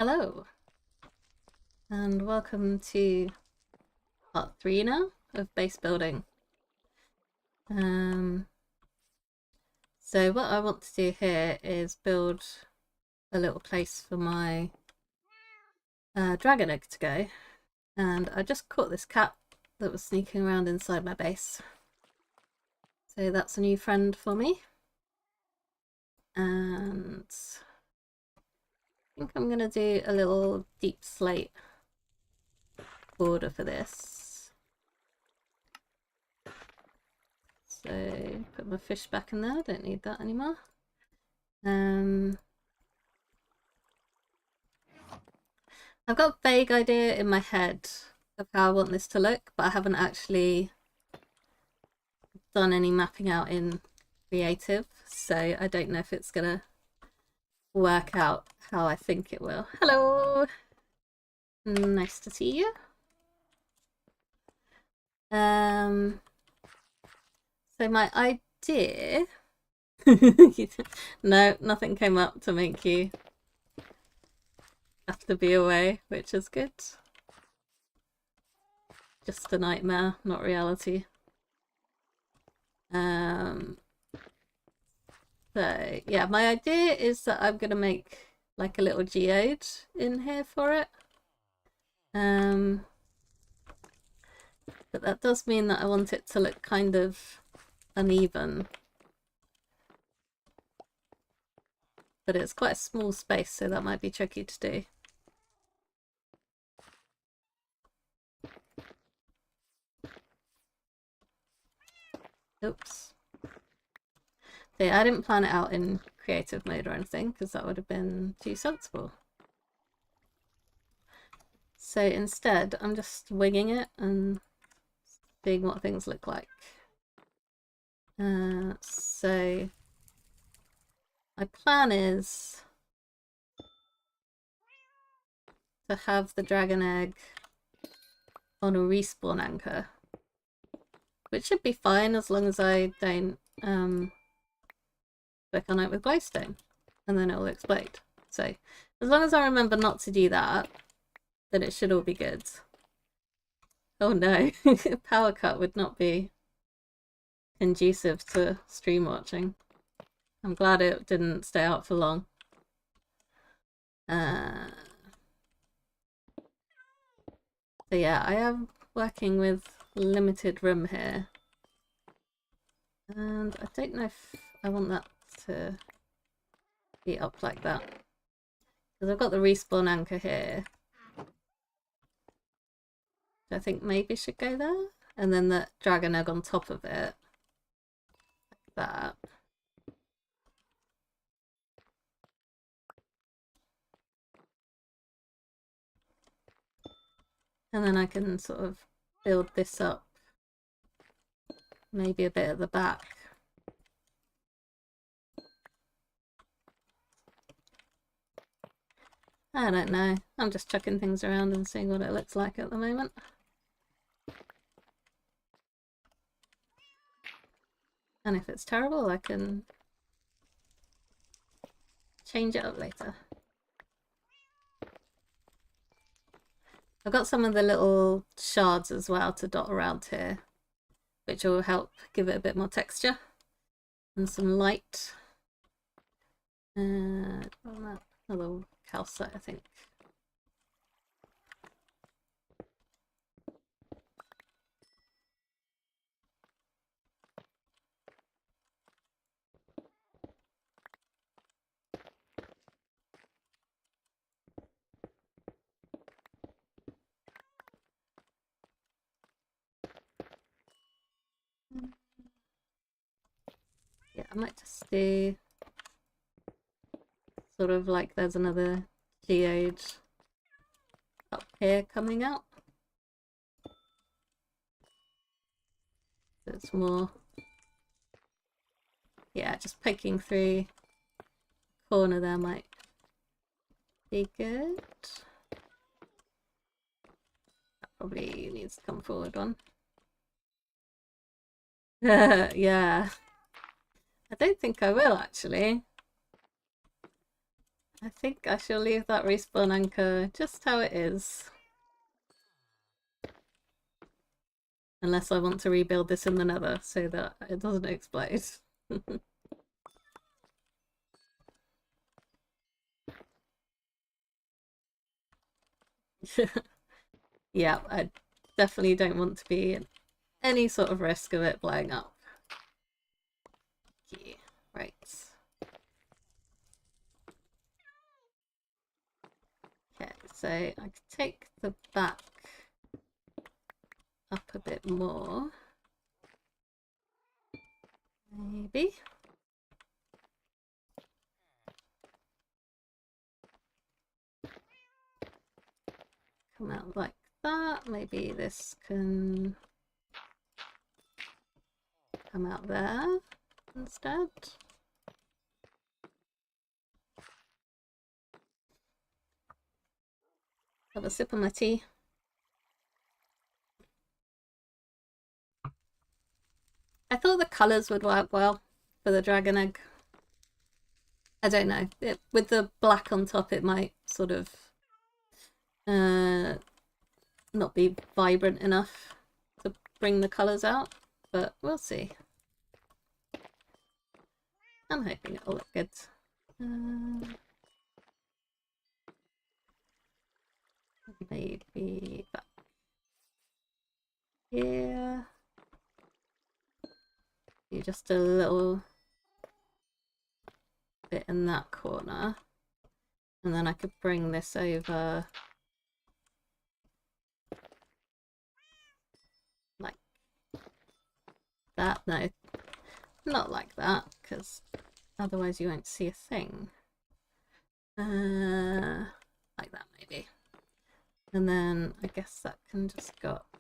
Hello, and welcome to part 3 now of base building. Um, so what I want to do here is build a little place for my dragon egg to go, and I just caught this cat that was sneaking around inside my base. So that's a new friend for me, and I think I'm going to do a little deep slate border for this. So put my fish back in there, don't need that anymore. I've got a vague idea in my head of how I want this to look, but I haven't actually done any mapping out in creative, so I don't know if it's gonna work out how I think it will. Hello! Nice to see you. So my idea... No, nothing came up to make you have to be away, which is good. Just a nightmare, not reality. So yeah, my idea is that I'm gonna make like a little geode in here for it. But that does mean that I want it to look kind of uneven. But it's quite a small space, so that might be tricky to do. Oops. So yeah, I didn't plan it out in creative mode or anything, because that would have been too sensible. So instead, I'm just winging it and seeing what things look like. So my plan is to have the dragon egg on a respawn anchor, which should be fine as long as I don't click on it with glowstone, and then it will explode. So as long as I remember not to do that, then it should all be good. Oh no, power cut would not be conducive to stream watching. I'm glad it didn't stay out for long. So yeah, I am working with limited room here. And I don't know if I want that to be up like that. Because I've got the respawn anchor here. I think maybe should go there. And then the dragon egg on top of it. Like that. And then I can sort of build this up. Maybe a bit at the back. I don't know. I'm just chucking things around and seeing what it looks like at the moment. And if it's terrible, I can change it up later. I've got some of the little shards as well to dot around here, which will help give it a bit more texture and some light. Another calcite, I think. Yeah, I might just do sort of like there's another geode up here coming out. So it's more, yeah, just poking through the corner there might be good. That probably needs to come forward one. Yeah. I don't think I will actually. I think I shall leave that respawn anchor just how it is. Unless I want to rebuild this in the nether so that it doesn't explode. Yeah, I definitely don't want to be in any sort of risk of it blowing up. Yeah, right. Okay, so I could take the back up a bit more. Maybe. Come out like that. Maybe this can come out there instead. Have a sip of my tea. I thought the colours would work well for the dragon egg. I don't know. With the black on top, it might sort of not be vibrant enough to bring the colours out, but we'll see. I'm hoping it'll look good. Maybe back here. Just a little bit in that corner. And then I could bring this over like that. No, not like that, because otherwise you won't see a thing. Like that maybe. And then I guess that can just go up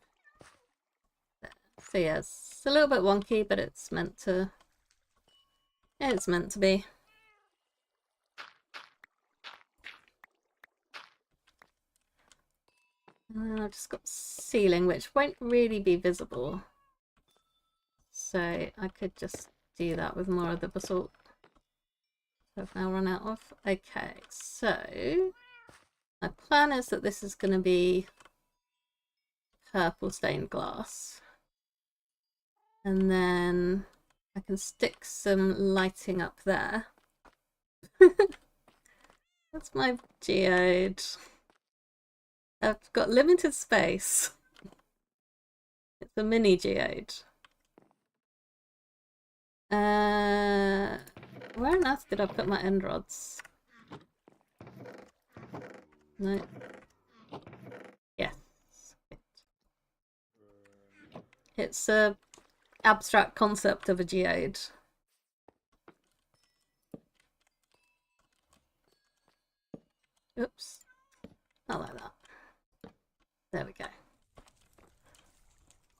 there. So yeah, it's a little bit wonky, but it's meant to. Yeah, it's meant to be. And then I've just got ceiling, which won't really be visible. So I could just do that with more of the basalt I've now run out of. Okay, so my plan is that this is going to be purple stained glass. And then I can stick some lighting up there. That's my geode. I've got limited space. It's a mini geode. Where on earth did I put my end rods? No. Yes. It's a abstract concept of a geode. Oops. Not like that. There we go.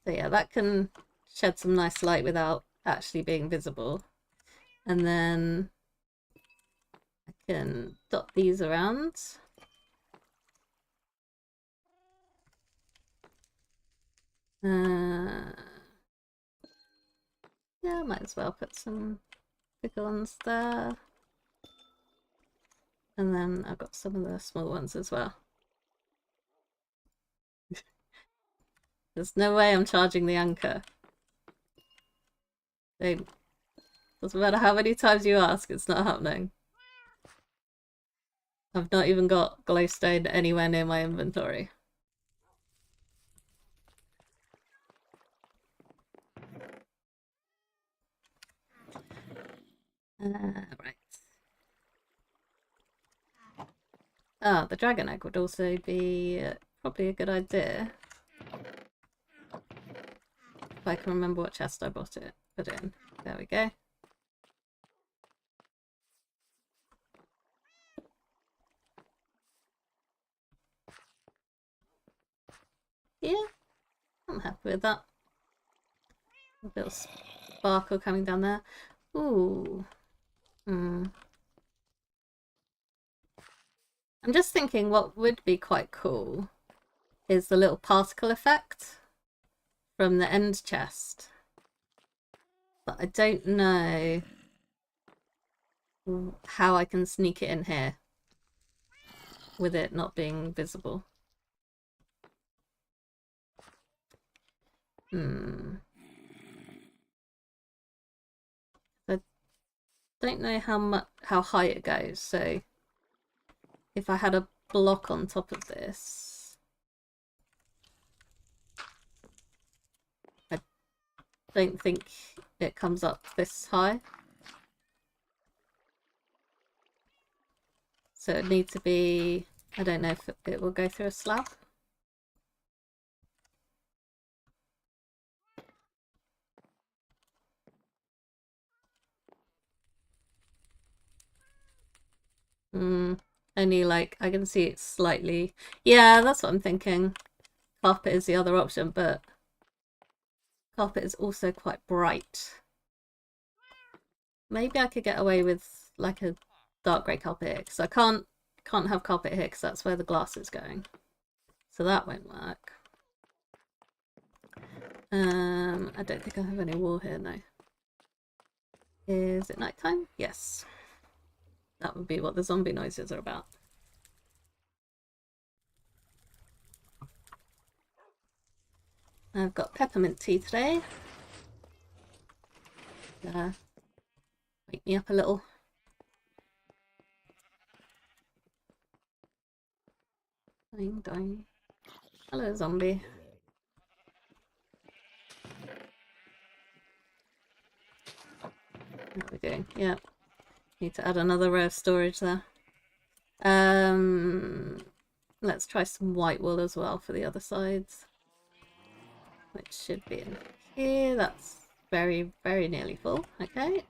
So yeah, that can shed some nice light without actually being visible. And then I can dot these around. Yeah, might as well put some bigger ones there. And then I've got some of the small ones as well. There's no way I'm charging the anchor. Doesn't matter how many times you ask, it's not happening. I've not even got glowstone anywhere near my inventory. Right. Ah, the dragon egg would also be probably a good idea. If I can remember what chest I put in. There we go. Yeah, I'm happy with that. A little sparkle coming down there. Ooh. I'm just thinking what would be quite cool is the little particle effect from the end chest. But I don't know how I can sneak it in here. with it not being visible. I don't know how high it goes, so if I had a block on top of this, I don't think it comes up this high. So it needs to be, I don't know if it will go through a slab. Only like, I can see it's slightly, yeah, that's what I'm thinking. Carpet is the other option, but carpet is also quite bright. Maybe I could get away with like a dark grey carpet here, because I can't have carpet here because that's where the glass is going. So that won't work. I don't think I have any wall here, no. Is it nighttime? Yes. That would be what the zombie noises are about. I've got peppermint tea today. Wake me up a little. Ding dong. Hello, zombie. What are we doing? Yeah. Need to add another row of storage there. Let's try some white wool as well for the other sides. Which should be in here. That's very, very nearly full. Okay.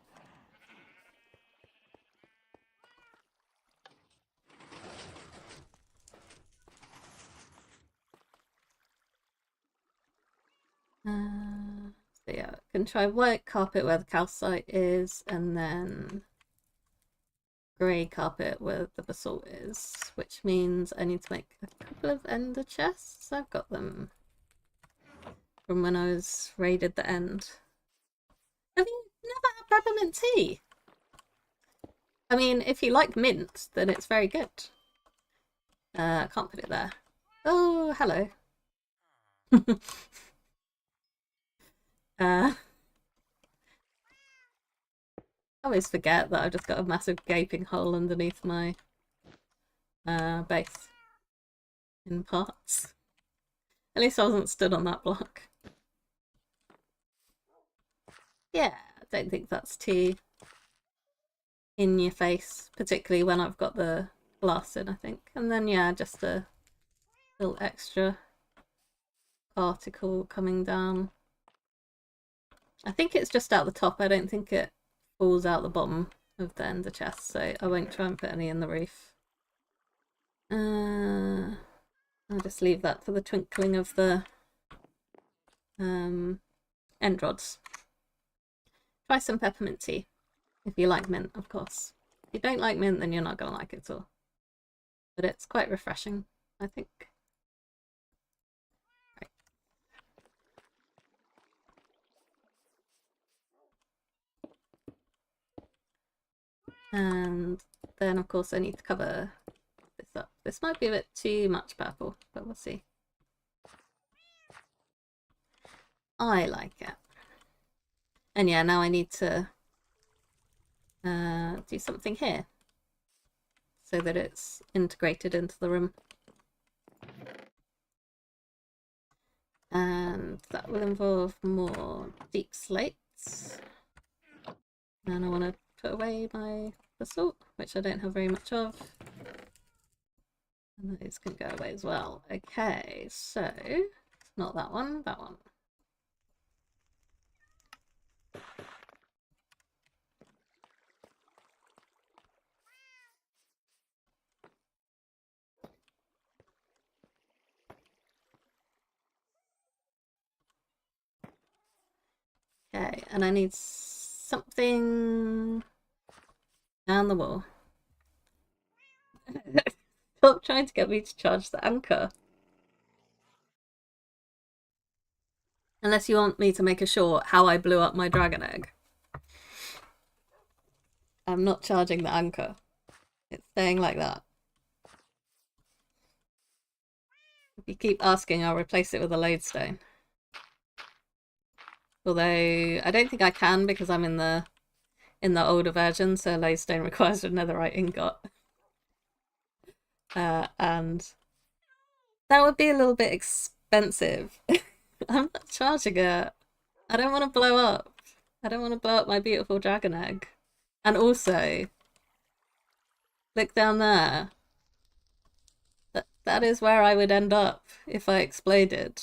So yeah, I can try white carpet where the calcite is, and then grey carpet where the basalt is, which means I need to make a couple of ender chests. I've got them from when I was raided the end. Have you never had peppermint tea? I mean, if you like mint, then it's very good. I can't put it there. Oh, hello. I always forget that I've just got a massive gaping hole underneath my base in parts. At least I wasn't stood on that block. Yeah, I don't think that's too in your face, particularly when I've got the glass in, I think. And then, yeah, just a little extra particle coming down. I think it's just out the top. I don't think it falls out the bottom of the ender chest, so I won't try and put any in the roof. I'll just leave that for the twinkling of the end rods. Try some peppermint tea, if you like mint, of course. If you don't like mint, then you're not going to like it at all. But it's quite refreshing, I think. Right. And then, of course, I need to cover this up. This might be a bit too much purple, but we'll see. I like it. And yeah, now I need to do something here so that it's integrated into the room. And that will involve more deep slates. And I want to put away my basalt, which I don't have very much of. And those can go away as well. Okay, so not that one, that one. Okay, and I need something down the wall. Stop trying to get me to charge the anchor. Unless you want me to make a short how I blew up my dragon egg. I'm not charging the anchor. It's staying like that. you keep asking, I'll replace it with a lodestone. Although I don't think I can because I'm in the older version, so lodestone requires a netherite ingot. And that would be a little bit expensive. I'm not charging it. I don't want to blow up. I don't want to blow up my beautiful dragon egg. And also, look down there. That is where I would end up if I exploded.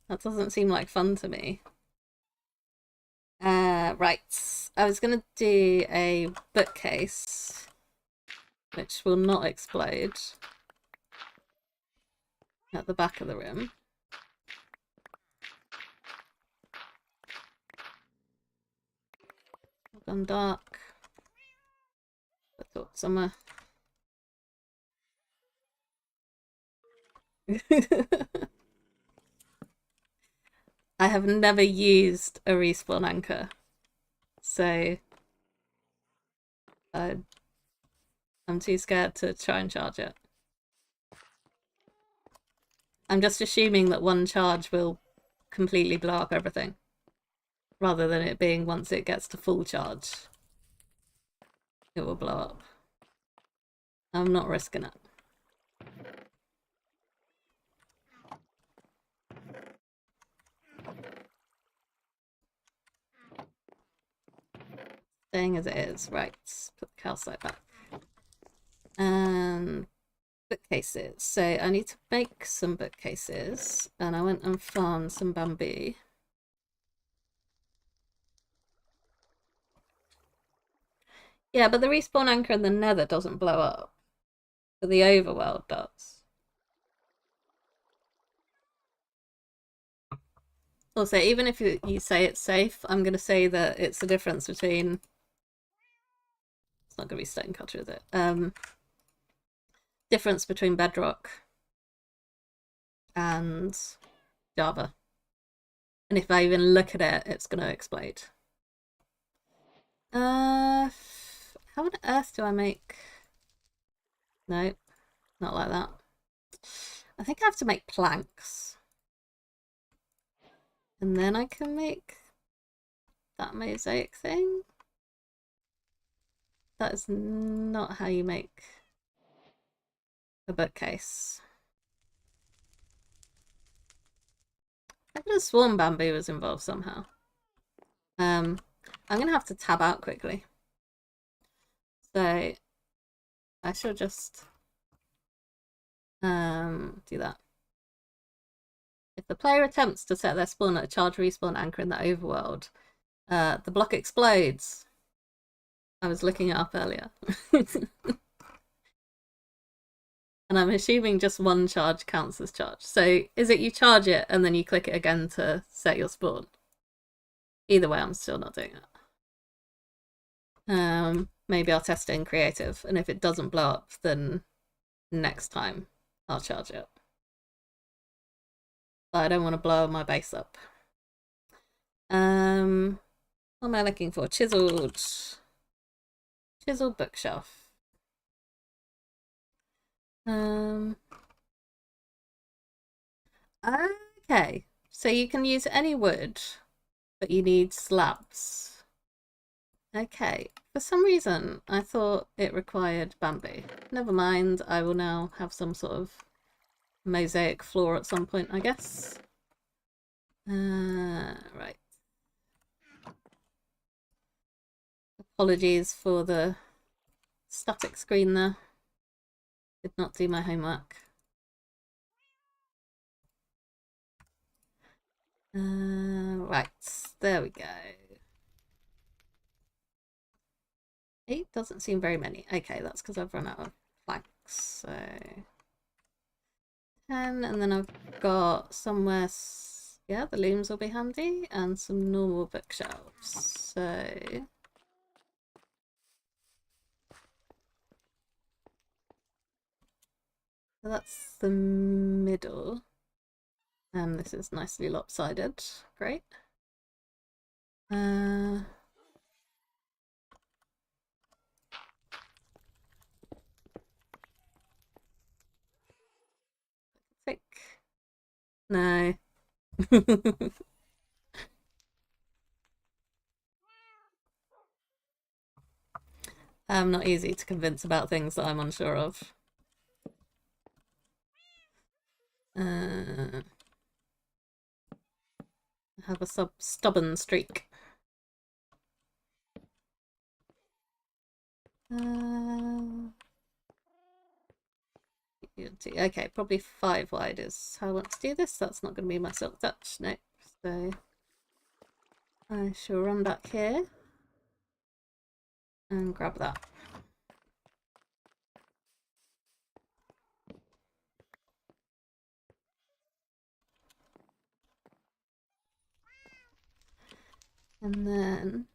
That doesn't seem like fun to me. Right. I was going to do a bookcase, which will not explode, at the back of the room. Gone dark. I thought somewhere. I have never used a respawn anchor, so I'm too scared to try and charge it. I'm just assuming that one charge will completely blow up everything, rather than it being once it gets to full charge, it will blow up. I'm not risking it. Staying as it is. Right, put the calcite back. And bookcases. So I need to make some bookcases, and I went and farmed some bamboo. Yeah, but the respawn anchor in the nether doesn't blow up. But the overworld does. Also, even if you say it's safe, I'm going to say that it's the difference between... It's not going to be stone cutter, is it? Difference between bedrock and Java. And if I even look at it, it's going to explode. How on earth do I make... No, not like that. I think I have to make planks. And then I can make that mosaic thing. That is not how you make a bookcase. I could have sworn bamboo was involved somehow. I'm gonna have to tab out quickly. So I shall just do that. If the player attempts to set their spawn at a charge respawn anchor in the overworld, the block explodes. I was looking it up earlier. And I'm assuming just one charge counts as charge. So is it you charge it and then you click it again to set your spawn? Either way, I'm still not doing it. Maybe I'll test it in creative, and if it doesn't blow up, then next time I'll charge it. But I don't want to blow my base up. What am I looking for? Chiseled bookshelf. Okay, so you can use any wood, but you need slabs. Okay, for some reason I thought it required bamboo. Never mind, I will now have some sort of mosaic floor at some point, I guess. Right. Apologies for the static screen there. Did not do my homework. Right, there we go. 8 doesn't seem very many. Okay, that's because I've run out of planks. So 10, and then I've got somewhere... Yeah, the looms will be handy, and some normal bookshelves. So that's the middle. And this is nicely lopsided. Great. Take No. I'm not easy to convince about things that I'm unsure of. I have a stubborn streak. Okay, probably 5 wide is how I want to do this. That's not going to be my silk touch. No. So I shall run back here and grab that. And then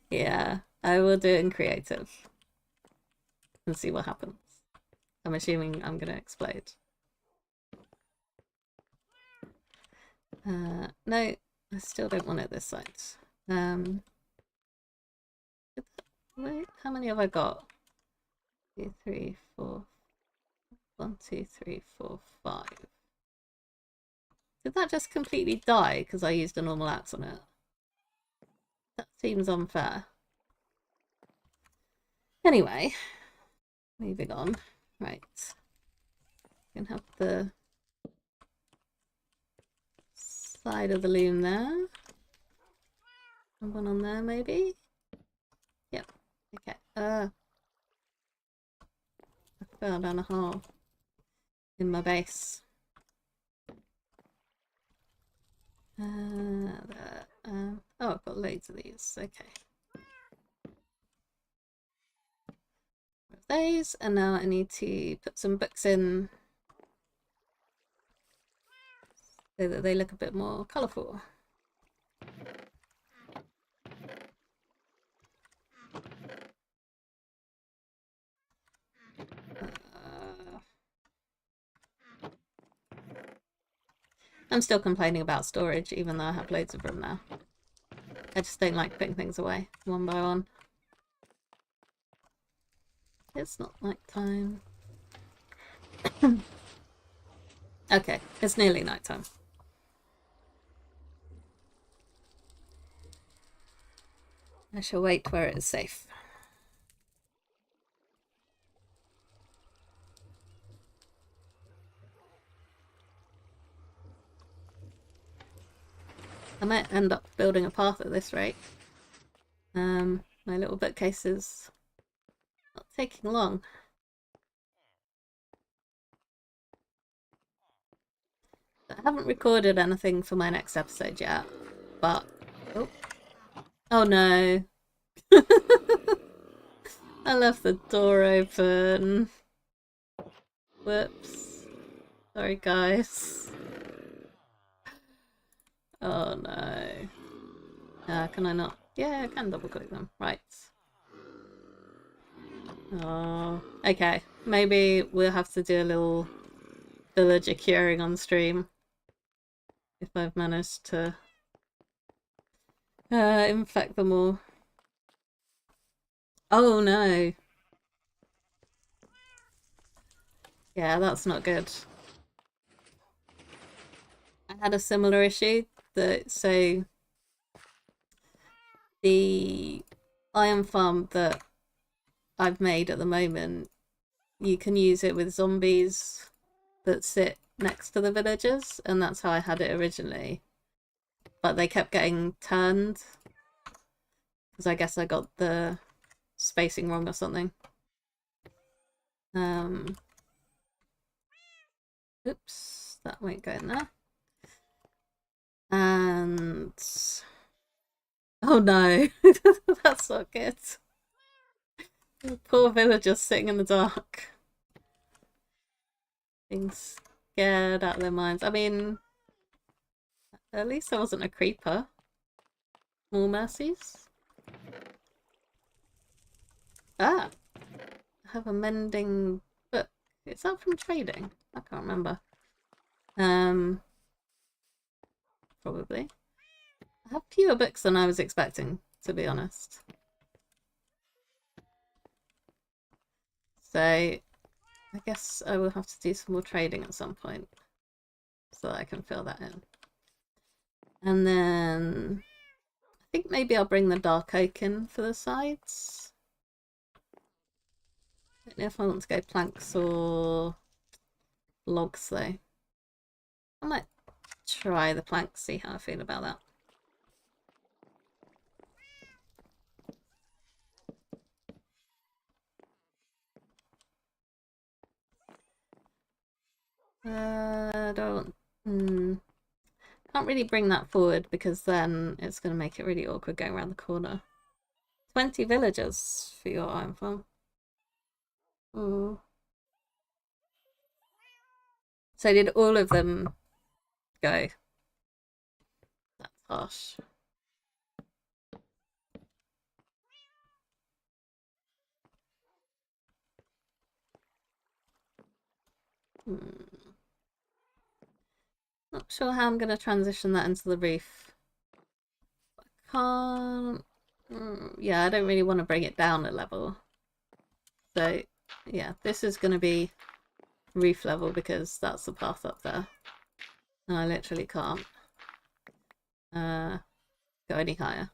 yeah, I will do it in creative and see what happens. I'm assuming I'm going to explode. No, I still don't want it this side. Wait, how many have I got? 2, 3, 4. 1, 2, 3, 4, 5. Did that just completely die because I used a normal axe on it? That seems unfair. Anyway, moving on. Right. We can have the side of the loom there. And one on there, maybe? Yep. Okay. I fell down a hole in my base. Oh, I've got loads of these. Okay. Those, and now I need to put some books in so that they look a bit more colourful. I'm still complaining about storage, even though I have loads of room now. I just don't like putting things away one by one. It's not night time. Okay, it's nearly night time. I shall wait where it is safe. I might end up building a path at this rate. My little bookcase is not taking long. I haven't recorded anything for my next episode yet, but oh no. I left the door open. Whoops. Sorry, guys. Oh no. Can I not? Yeah, I can double click them. Right. Oh, okay. Maybe we'll have to do a little villager curing on stream if I've managed to infect them all. Oh no. Yeah, that's not good. I had a similar issue so the iron farm that I've made at the moment, you can use it with zombies that sit next to the villagers, and that's how I had it originally. But they kept getting turned because I guess I got the spacing wrong or something. Oops, that won't go in there. And oh no, that's not good. The poor villagers sitting in the dark, being scared out of their minds. I mean, at least I wasn't a creeper. More mercies. Ah, I have a mending book. Is that from trading? I can't remember. Probably. I have fewer books than I was expecting, to be honest. So I guess I will have to do some more trading at some point so that I can fill that in. And then I think maybe I'll bring the dark oak in for the sides. I don't know if I want to go planks or logs though. I might try the planks, see how I feel about that. Don't. Can't really bring that forward because then it's going to make it really awkward going around the corner. 20 villagers for your iron farm. Oh. So did all of them go? That's harsh. Not sure how I'm going to transition that into the reef. Can't. Yeah, I don't really want to bring it down a level. So, yeah, this is going to be reef level because that's the path up there. And I literally can't go any higher.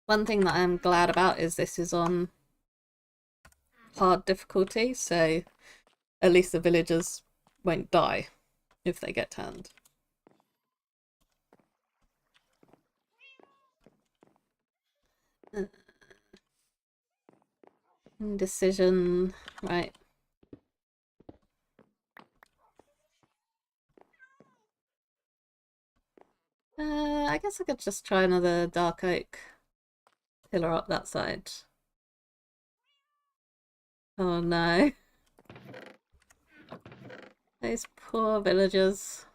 One thing that I'm glad about is this is on hard difficulty, so at least the villagers won't die if they get turned. Indecision, right. I guess I could just try another dark oak pillar up that side. Oh no. Those poor villagers.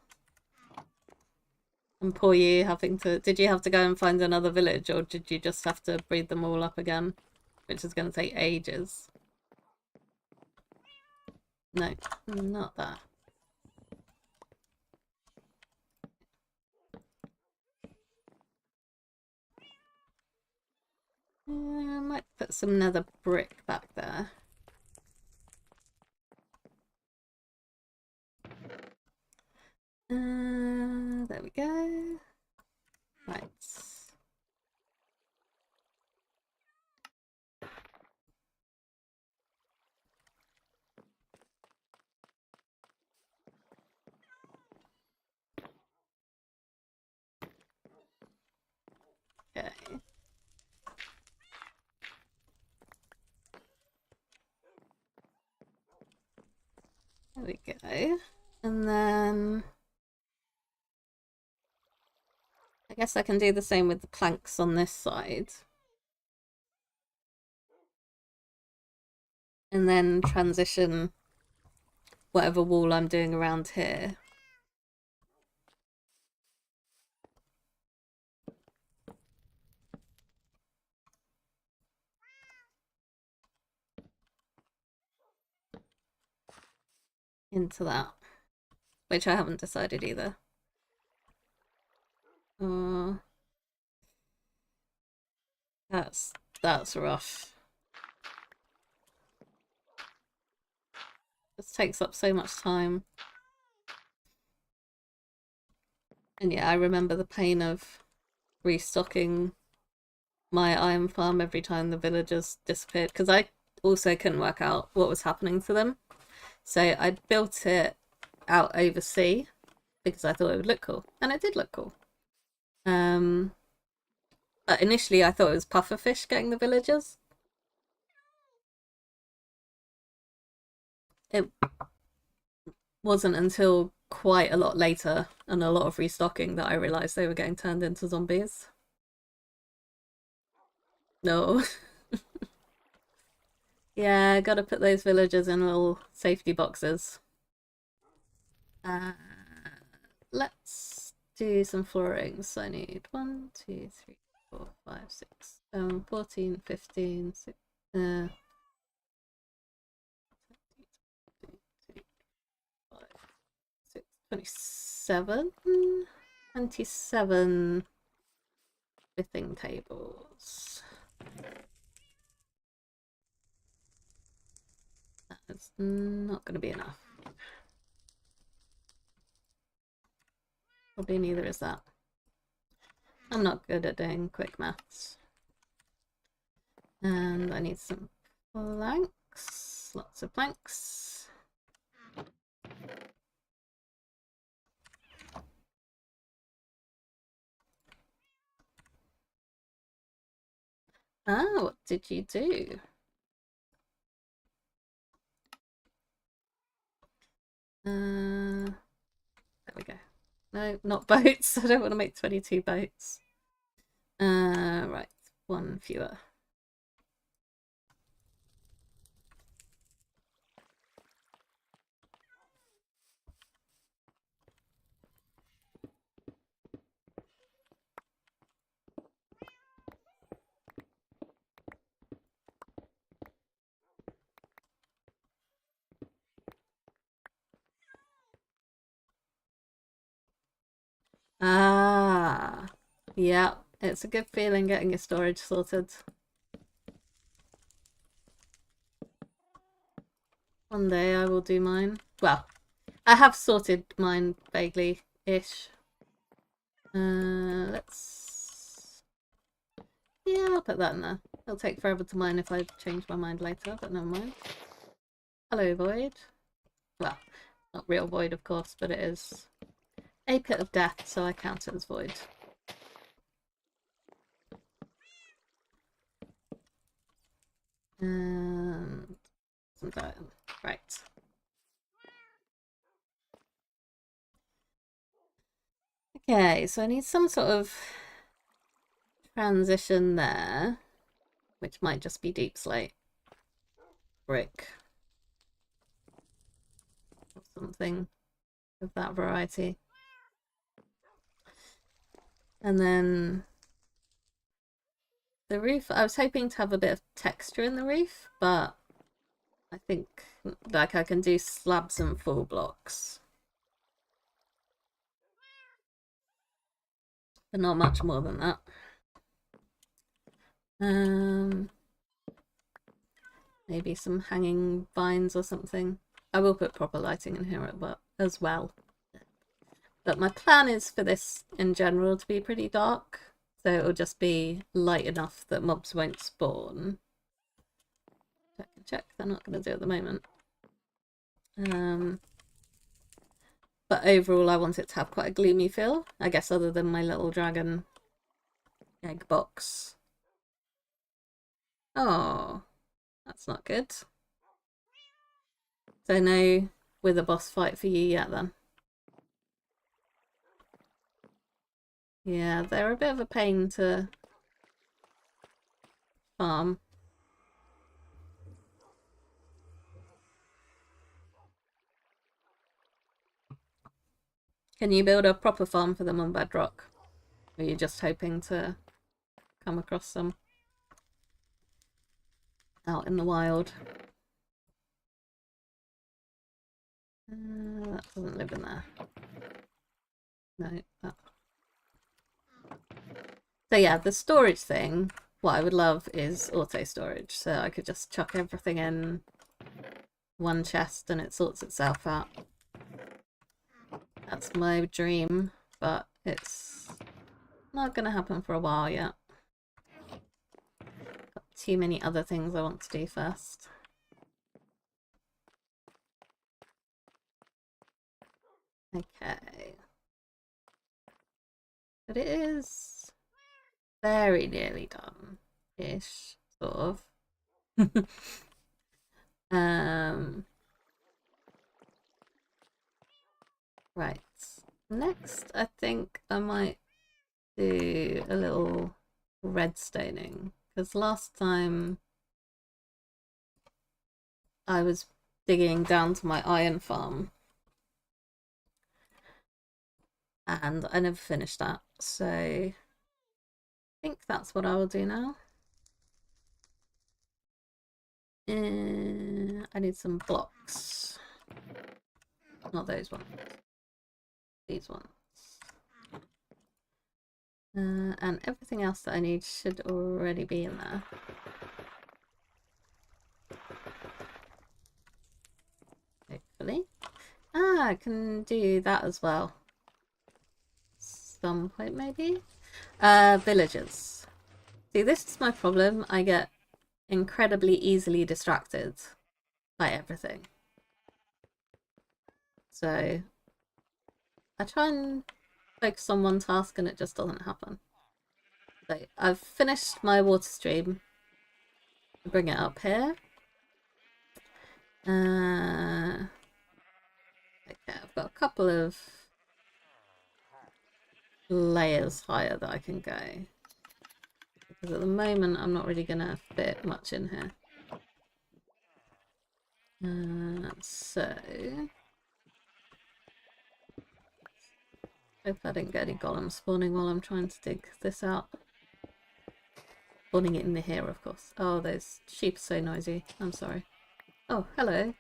And poor you having to... Did you have to go and find another village or did you just have to breed them all up again? Which is going to take ages. No, not that. I might put some nether brick back there. There we go. Right. Okay. There we go. And then I guess I can do the same with the planks on this side. And then transition whatever wall I'm doing around here. Into that. Which I haven't decided either. That's rough. This takes up so much time. And yeah, I remember the pain of restocking my iron farm every time the villagers disappeared because I also couldn't work out what was happening to them. So I built it out over sea because I thought it would look cool, and it did look cool. But initially I thought it was pufferfish getting the villagers. It wasn't until quite a lot later and a lot of restocking that I realised they were getting turned into zombies. No. Yeah, gotta put those villagers in little safety boxes. Uh, let's do some flooring. So I need 1, 2, 3, 4, 5, 6, 14, 15, 16, 27? 27 smithing tables. That's not going to be enough. Probably neither is that. I'm not good at doing quick maths. And I need some planks. Lots of planks. Ah, what did you do? There we go. No, not boats. I don't want to make 22 boats. Right, one fewer. Ah, yeah, it's a good feeling getting your storage sorted. One day I will do mine. Well, I have sorted mine vaguely-ish. Let's... Yeah, I'll put that in there. It'll take forever to mine if I change my mind later, but never mind. Hello, Void. Well, not real Void, of course, but it is a pit of death, so I count it as Void. And some diamond. Right. Okay, so I need some sort of transition there, which might just be deep slate brick or something of that variety. And then the roof, I was hoping to have a bit of texture in the roof, but I think like I can do slabs and full blocks, but not much more than that. Maybe some hanging vines or something. I will put proper lighting in here as well. But my plan is for this in general to be pretty dark, so it'll just be light enough that mobs won't spawn. Check, they're not going to do it at the moment. But overall I want it to have quite a gloomy feel, I guess, other than my little dragon egg box. Oh, that's not good. So no wither boss fight for you yet then? Yeah, they're a bit of a pain to farm. Can you build a proper farm for them on Bedrock? Or are you just hoping to come across some out in the wild? That doesn't live in there. No. That... So yeah, the storage thing, what I would love is auto storage. So I could just chuck everything in one chest and it sorts itself out. That's my dream, but it's not going to happen for a while yet. Got too many other things I want to do first. Okay. But it is very nearly done-ish, sort of. Right. Next, I think I might do a little redstoning, because last time I was digging down to my iron farm and I never finished that, so I think that's what I will do now. I need some blocks, not those ones. these ones. And everything else that I need should already be in there. Hopefully. Ah, I can do that as well. Some point maybe. Villagers. See, this is my problem. I get incredibly easily distracted by everything. So I try and focus on one task and it just doesn't happen. So I've finished my water stream. Bring it up here. Okay, I've got a couple of layers higher that I can go. Because at the moment I'm not really gonna fit much in here. So hope I didn't get any golems spawning while I'm trying to dig this out. Spawning it in the here, of course. Oh, those sheep are so noisy. I'm sorry. Oh, hello.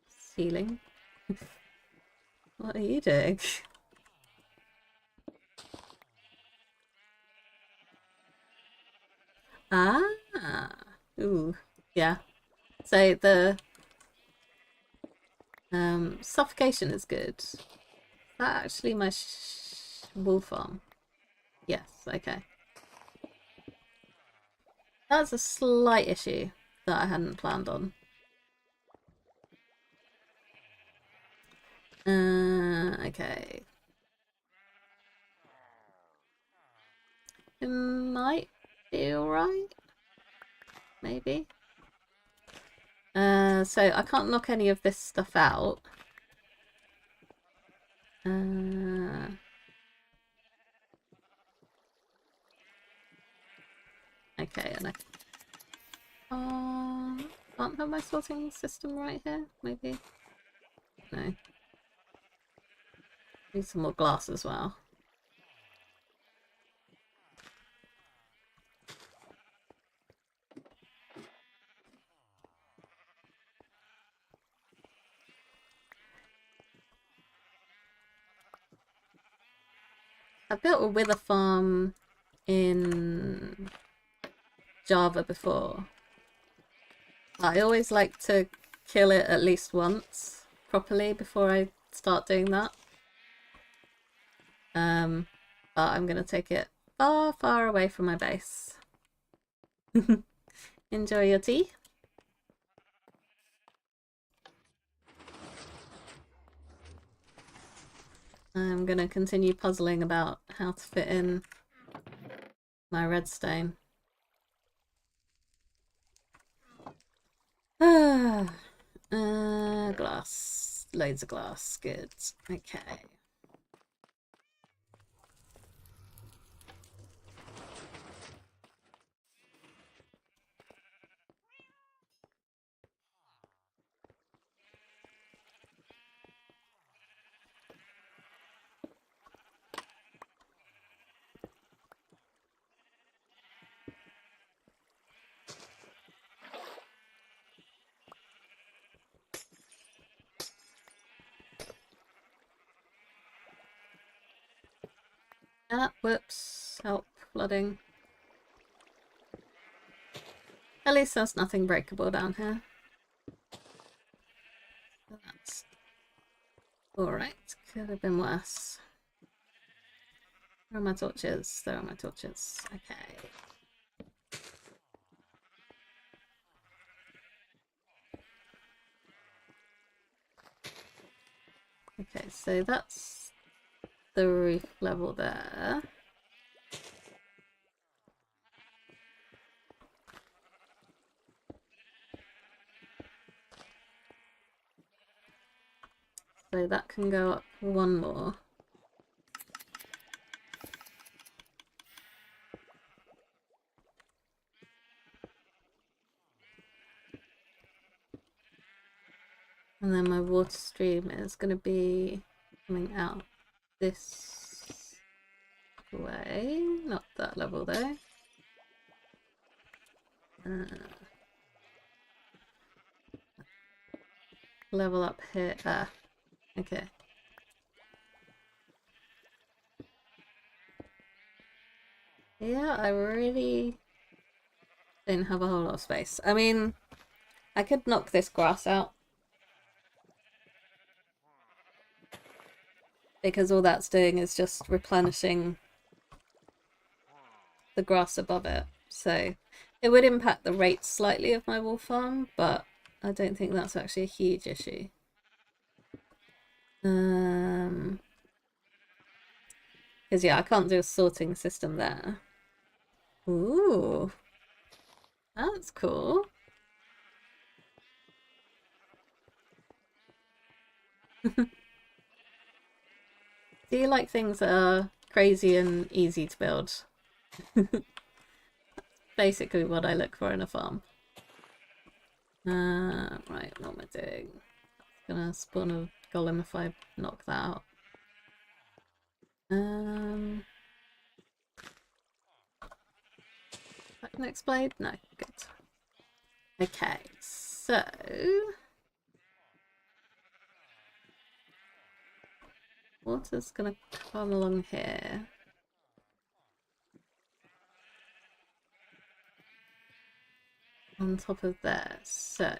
Ceiling. What are you doing? Ah. Ooh. Yeah. So the suffocation is good. Is that actually my wool farm? Yes, okay. That's a slight issue that I hadn't planned on. Okay. It might be alright. Maybe. So I can't knock any of this stuff out. Okay, and I can't have my sorting system right here, maybe? No. Need some more glass as well. I built a wither farm in Java before. I always like to kill it at least once properly before I start doing that. But I'm gonna take it far, far away from my base. Enjoy your tea. I'm gonna continue puzzling about how to fit in my redstone. Glass. Loads of glass. Good. Okay. Ah, whoops. Help. Flooding. At least there's nothing breakable down here. That's alright. Could have been worse. Where are my torches? There are my torches. Okay. Okay, so that's the roof level there. So that can go up one more. And then my water stream is going to be coming out this way. Not that level though. Level up here. Ah, okay. Yeah, I really don't have a whole lot of space. I mean, I could knock this grass out because all that's doing is just replenishing the grass above it. So it would impact the rate slightly of my wool farm, but I don't think that's actually a huge issue. Because yeah, I can't do a sorting system there. Ooh, that's cool. Do you like things that are crazy and easy to build? Basically what I look for in a farm. Right, what am I doing? Gonna spawn a golem if I knock that out. That can explode? No, good. Okay, so water's gonna come along here. On top of there, so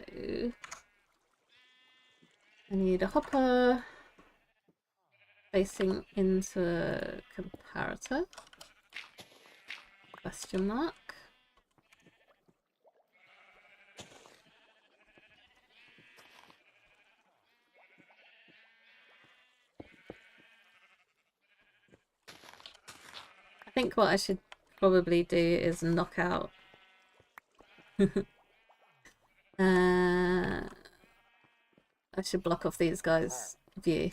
I need a hopper facing into a comparator. Question mark. I think what I should probably do is knock out I should block off these guys' view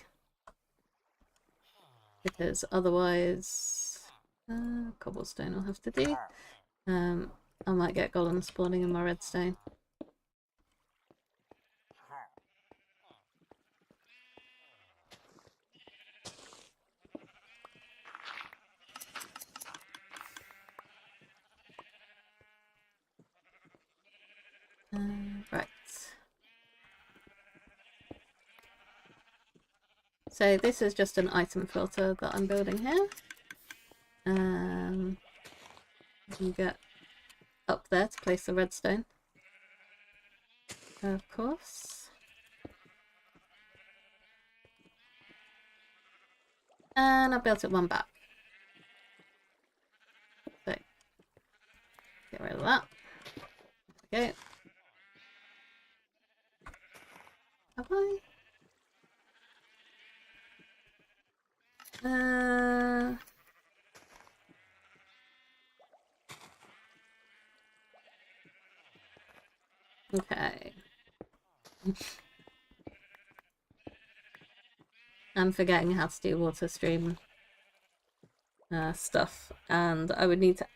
because otherwise cobblestone will have to do. I might get golem spawning in my redstone. Right. So this is just an item filter that I'm building here. You get up there to place the redstone. Of course. And I built it one back. So, get rid of that. Okay. Have I? Okay. I'm forgetting how to do water stream stuff, and I would need to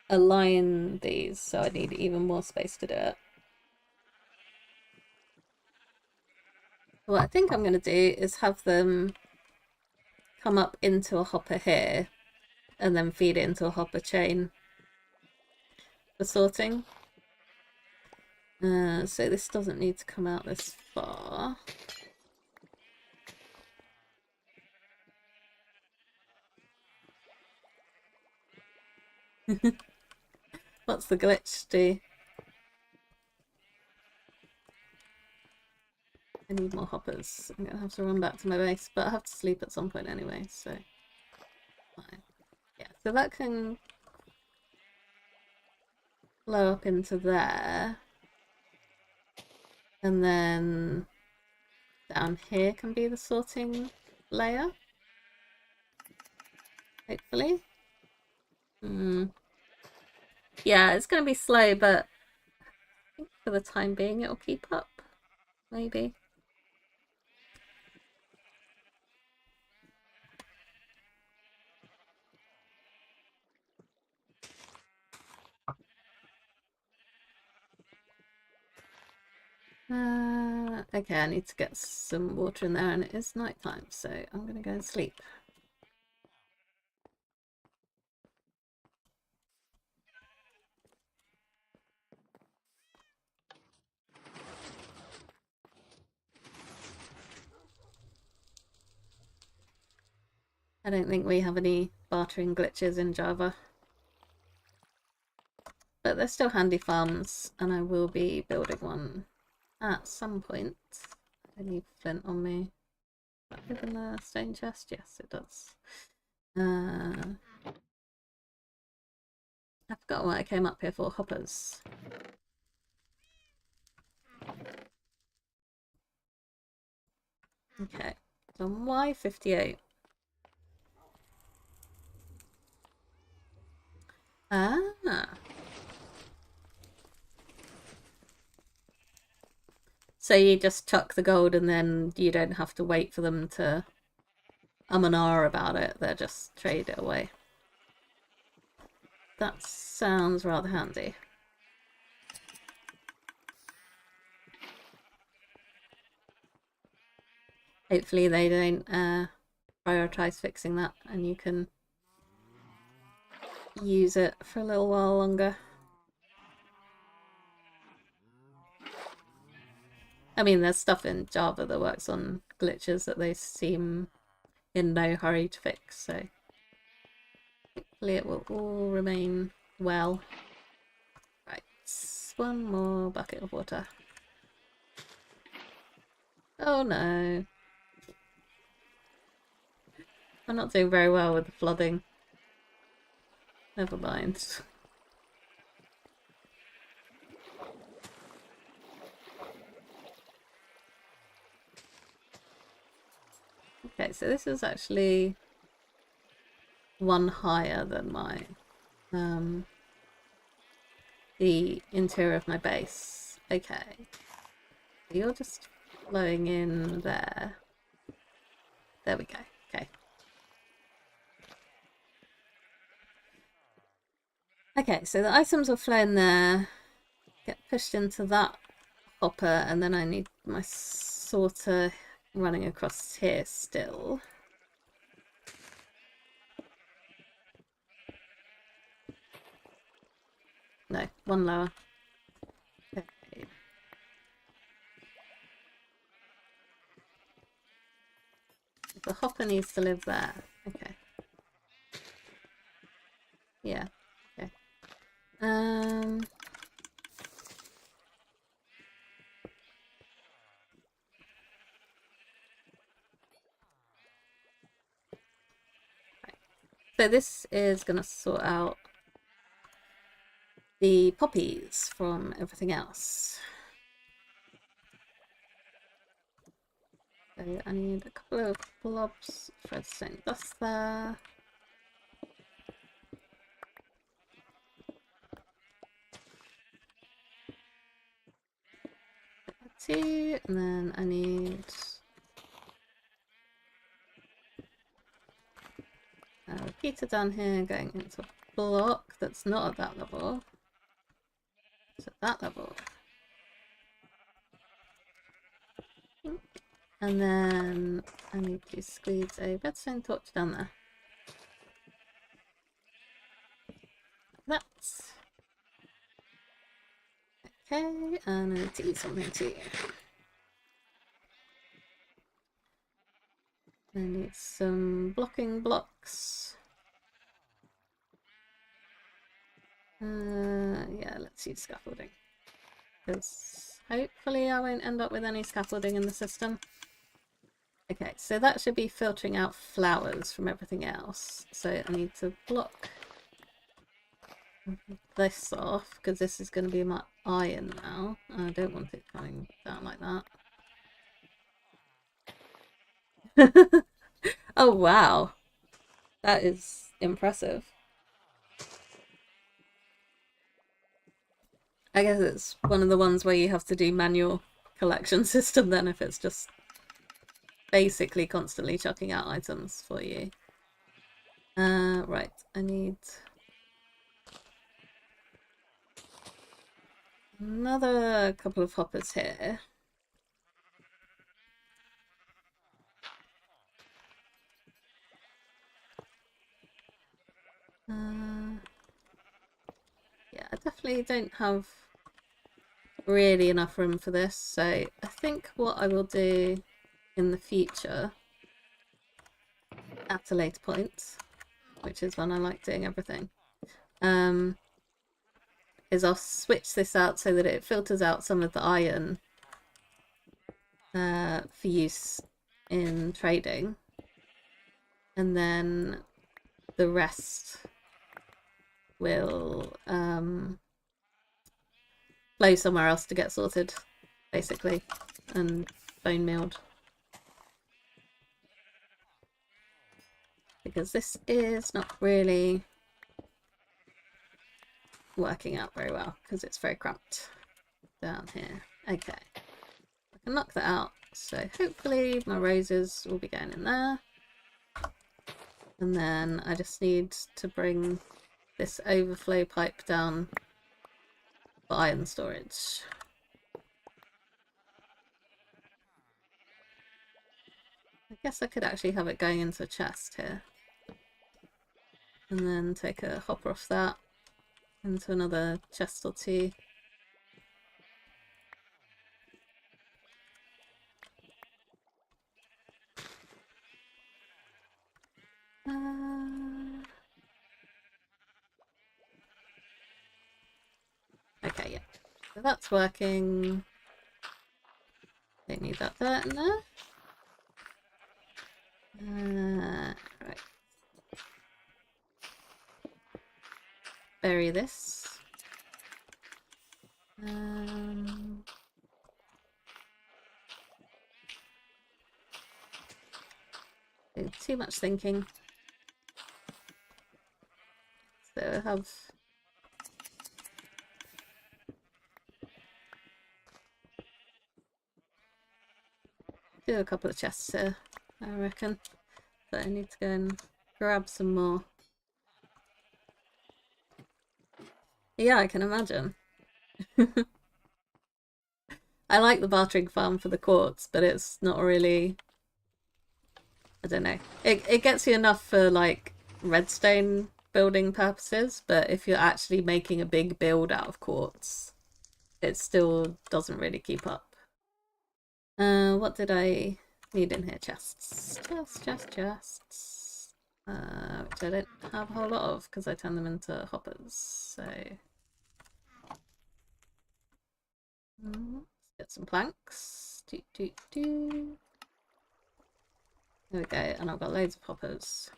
align these, so I need even more space to do it. What I think I'm going to do is have them come up into a hopper here and then feed it into a hopper chain for sorting. So this doesn't need to come out this far. What's the glitch do? I need more hoppers. I'm gonna have to run back to my base, but I have to sleep at some point anyway, so fine. Yeah, so that can flow up into there. And then down here can be the sorting layer. Hopefully. Yeah, it's gonna be slow, but I think for the time being it'll keep up. Maybe. Okay, I need to get some water in there, and it is night time, so I'm gonna go and sleep. I don't think we have any bartering glitches in Java. But they're still handy farms, and I will be building one at some point. I need flint on me. Does that live in the stone chest? Yes, it does. I forgot what I came up here for. Hoppers. Okay, so why 58? Ah. So you just chuck the gold and then you don't have to wait for them to and ah about it. They'll just trade it away. That sounds rather handy. Hopefully they don't prioritize fixing that and you can use it for a little while longer. I mean, there's stuff in Java that works on glitches that they seem in no hurry to fix, so hopefully it will all remain well. Right, one more bucket of water. Oh no. I'm not doing very well with the flooding. Never mind. Okay, so this is actually one higher than my the interior of my base. Okay. You're just flowing in there. There we go. Okay. Okay, so the items will flow in there, get pushed into that hopper, and then I need my sorter running across here still. No, one lower. Okay. The hopper needs to live there. Okay. Yeah. Okay. So this is going to sort out the poppies from everything else. So I need a couple of blobs of redstone dust there. Two, and then I need a repeater down here going into a block that's not at that level. It's at that level. And then I need to squeeze a redstone torch down there. That's okay, and I need to eat something too. I need some blocking blocks. Yeah, let's use scaffolding. Because hopefully I won't end up with any scaffolding in the system. Okay, so that should be filtering out flowers from everything else. So I need to block this off because this is going to be my iron now. I don't want it coming down like that. Oh wow, that is impressive. I guess it's one of the ones where you have to do manual collection system then if it's just basically constantly chucking out items for you. Right, I need another couple of hoppers here. Yeah, I definitely don't have really enough room for this, so I think what I will do in the future at a later point, which is when I like doing everything, is I'll switch this out so that it filters out some of the iron for use in trading, and then the rest will flow somewhere else to get sorted, basically, and bone milled. Because this is not really working out very well because it's very cramped down here. Okay, I can knock that out, so hopefully my roses will be going in there. And then I just need to bring this overflow pipe down for iron storage. I guess I could actually have it going into a chest here. And then take a hopper off that into another chest or two. Okay, yeah. So that's working. Don't need that dirt in there. Right. Bury this. Too much thinking. So I have do a couple of chests here, I reckon. But I need to go and grab some more. Yeah, I can imagine. I like the bartering farm for the quartz, but it's not really... I don't know. It gets you enough for, like, redstone building purposes, but if you're actually making a big build out of quartz, it still doesn't really keep up. What did I need in here? Chests. Chests. Which I don't have a whole lot of because I turn them into hoppers, so... Let's get some planks. There we go, and I've got loads of hoppers.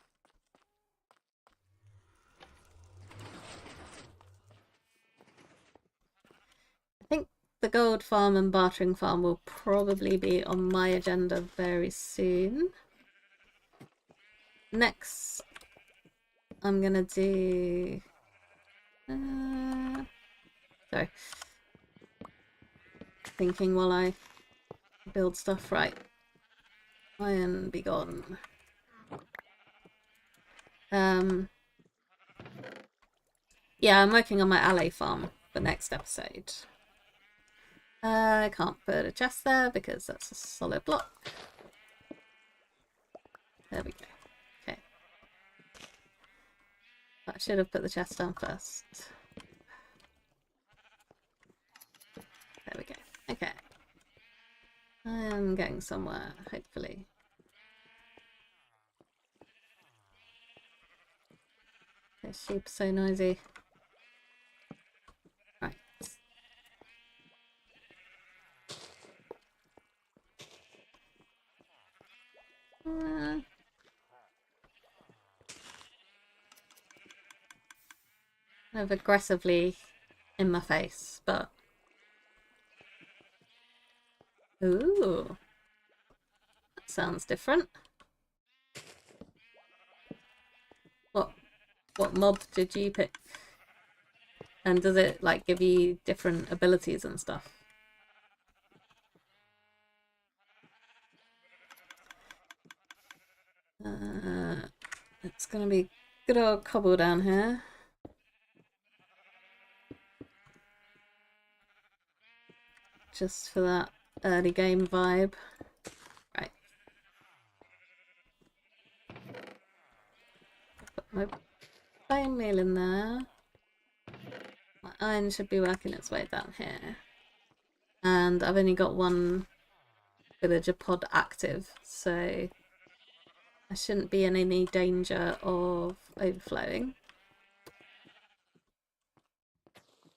I think the gold farm and bartering farm will probably be on my agenda very soon. Next, I'm gonna do... sorry. Thinking while I build stuff. Right. Iron be gone. Yeah, I'm working on my alley farm for next episode. I can't put a chest there because that's a solid block. There we go. Okay. I should have put the chest down first. There we go. Okay. I am getting somewhere, hopefully. This sheep's so noisy. Right. Kind of aggressively in my face, but... Ooh. That sounds different. What mob did you pick? And does it, like, give you different abilities and stuff? It's gonna be good old cobble down here. Just for that early game vibe. Right. Put my bone meal in there. My iron should be working its way down here. And I've only got one villager pod active, so I shouldn't be in any danger of overflowing.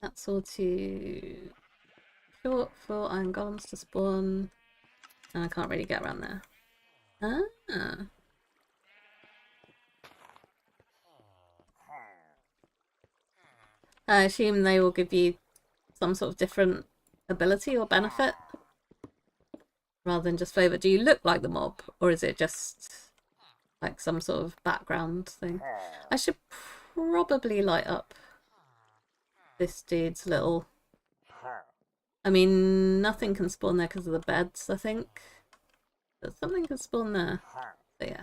That's all too short for iron golems to spawn. And I can't really get around there. Ah. I assume they will give you some sort of different ability or benefit rather than just flavor. Do you look like the mob, or is it just like some sort of background thing? I should probably light up this dude's little... I mean, nothing can spawn there because of the beds, I think. But something can spawn there. So yeah.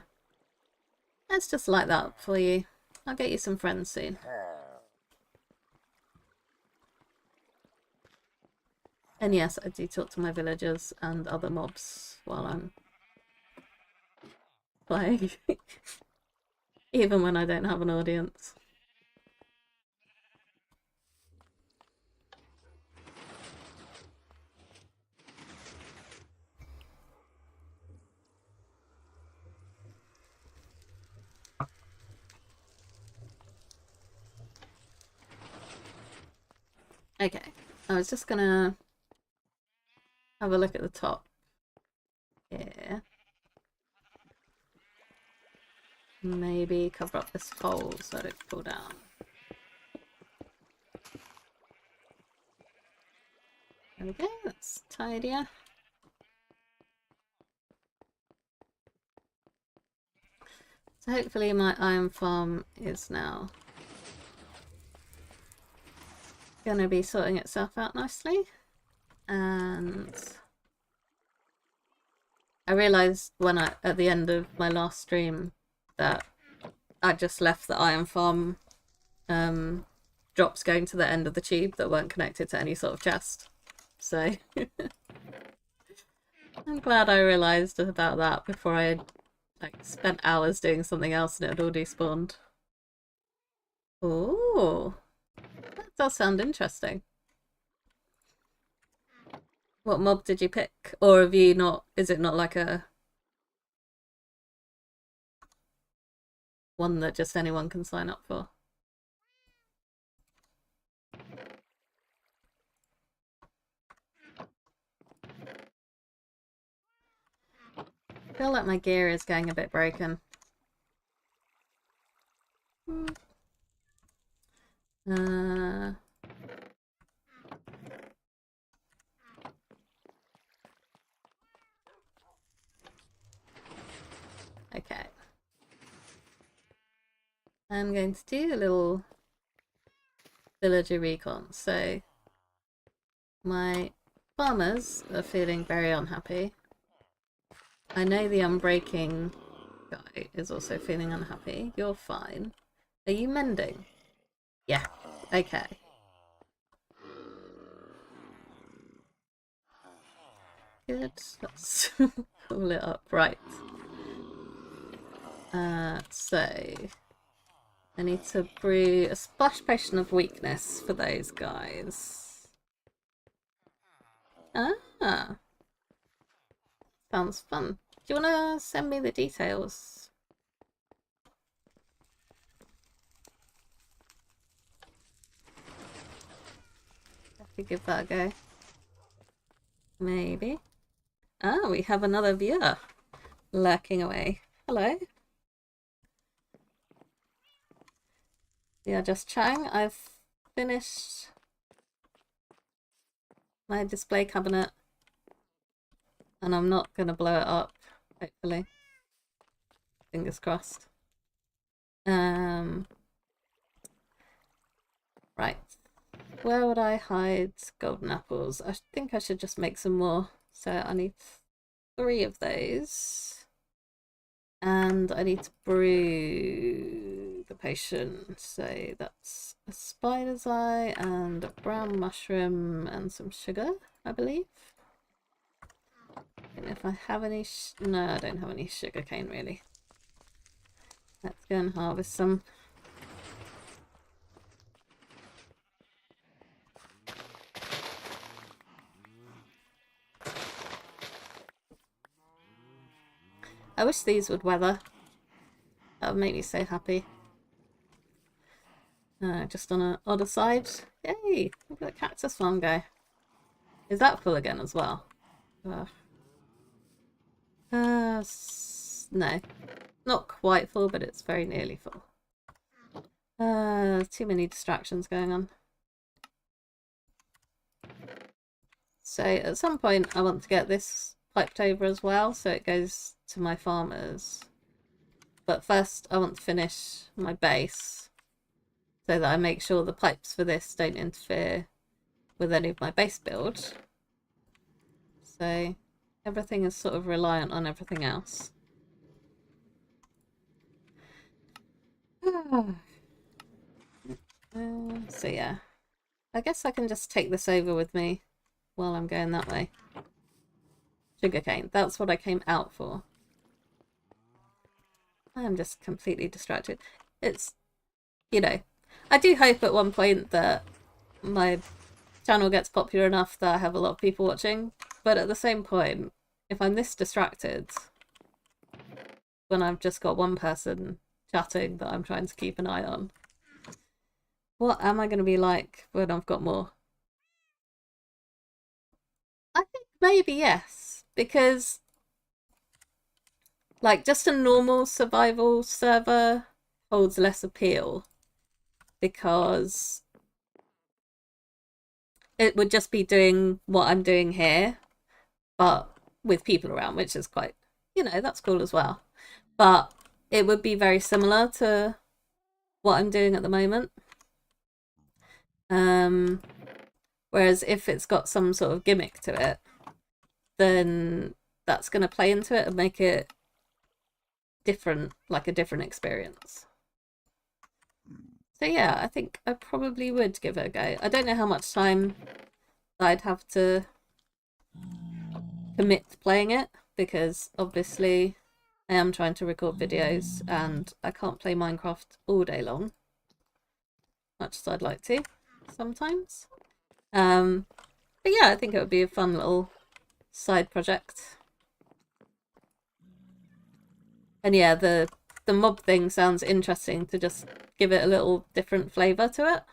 Let's just light that up for you. I'll get you some friends soon. And yes, I do talk to my villagers and other mobs while I'm playing. Even when I don't have an audience. Okay, I was just gonna have a look at the top here. Maybe cover up this hole so it fall down. There we go, that's tidier. So hopefully my iron farm is now gonna be sorting itself out nicely. And I realised when at the end of my last stream that I just left the iron farm drops going to the end of the tube that weren't connected to any sort of chest. So I'm glad I realised about that before I had spent hours doing something else and it had already spawned. Oh, that does sound interesting. What mob did you pick? Or have you not, is it not like a one that just anyone can sign up for? I feel like my gear is getting a bit broken. Okay. I'm going to do a little villager recon. So my farmers are feeling very unhappy. I know the unbreaking guy is also feeling unhappy. You're fine. Are you mending? Yeah. Okay. Good. Let's pull it up. Right. So I need to brew a splash potion of weakness for those guys. Ah. Sounds fun. Do you want to send me the details? I could give that a go. Maybe. Ah, we have another viewer lurking away. Hello. Yeah, just chatting. I've finished my display cabinet and I'm not going to blow it up, hopefully. Fingers crossed. Right. Where would I hide golden apples? I think I should just make some more. So I need 3 of those. And I need to brew the potion. So that's a spider's eye and a brown mushroom and some sugar, I believe. And if I have any... no, I don't have any sugar cane really. Let's go and harvest some. I wish these would weather. That would make me so happy. Just on an other side. Yay! the cactus farm go? Is that full again as well? No. Not quite full, but it's very nearly full. Too many distractions going on. So at some point I want to get this piped over as well, so it goes to my farmers. But first I want to finish my base so that I make sure the pipes for this don't interfere with any of my base build. So everything is sort of reliant on everything else. So yeah, I guess I can just take this over with me while I'm going that way. Sugarcane, that's what I came out for. I'm just completely distracted. It's, you know, I do hope at one point that my channel gets popular enough that I have a lot of people watching, but at the same point, if I'm this distracted when I've just got one person chatting that I'm trying to keep an eye on, what am I going to be like when I've got more? I think maybe yes, because like just a normal survival server holds less appeal because it would just be doing what I'm doing here, but with people around, which is quite, you know, that's cool as well. But it would be very similar to what I'm doing at the moment. Whereas if it's got some sort of gimmick to it, then that's going to play into it and make it different, like a different experience. So yeah, I think I probably would give it a go. I don't know how much time I'd have to commit to playing it, because obviously I am trying to record videos and I can't play Minecraft all day long, much as I'd like to sometimes. But yeah, I think it would be a fun little side project. And yeah, the mob thing sounds interesting to just give it a little different flavour to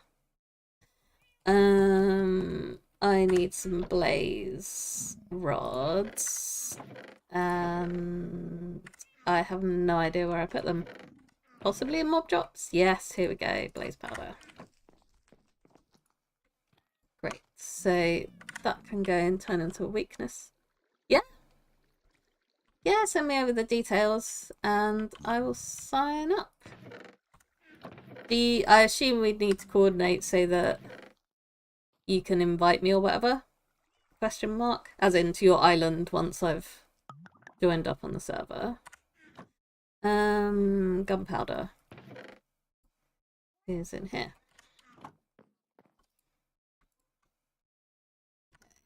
it. I need some blaze rods, and I have no idea where I put them. Possibly in mob drops? Yes, here we go, blaze powder. Great, so that can go and turn into a weakness. Yeah? Yeah, send me over the details and I will sign up. I assume we'd need to coordinate so that you can invite me or whatever? Question mark? As in to your island once I've joined up on the server. Gunpowder is in here.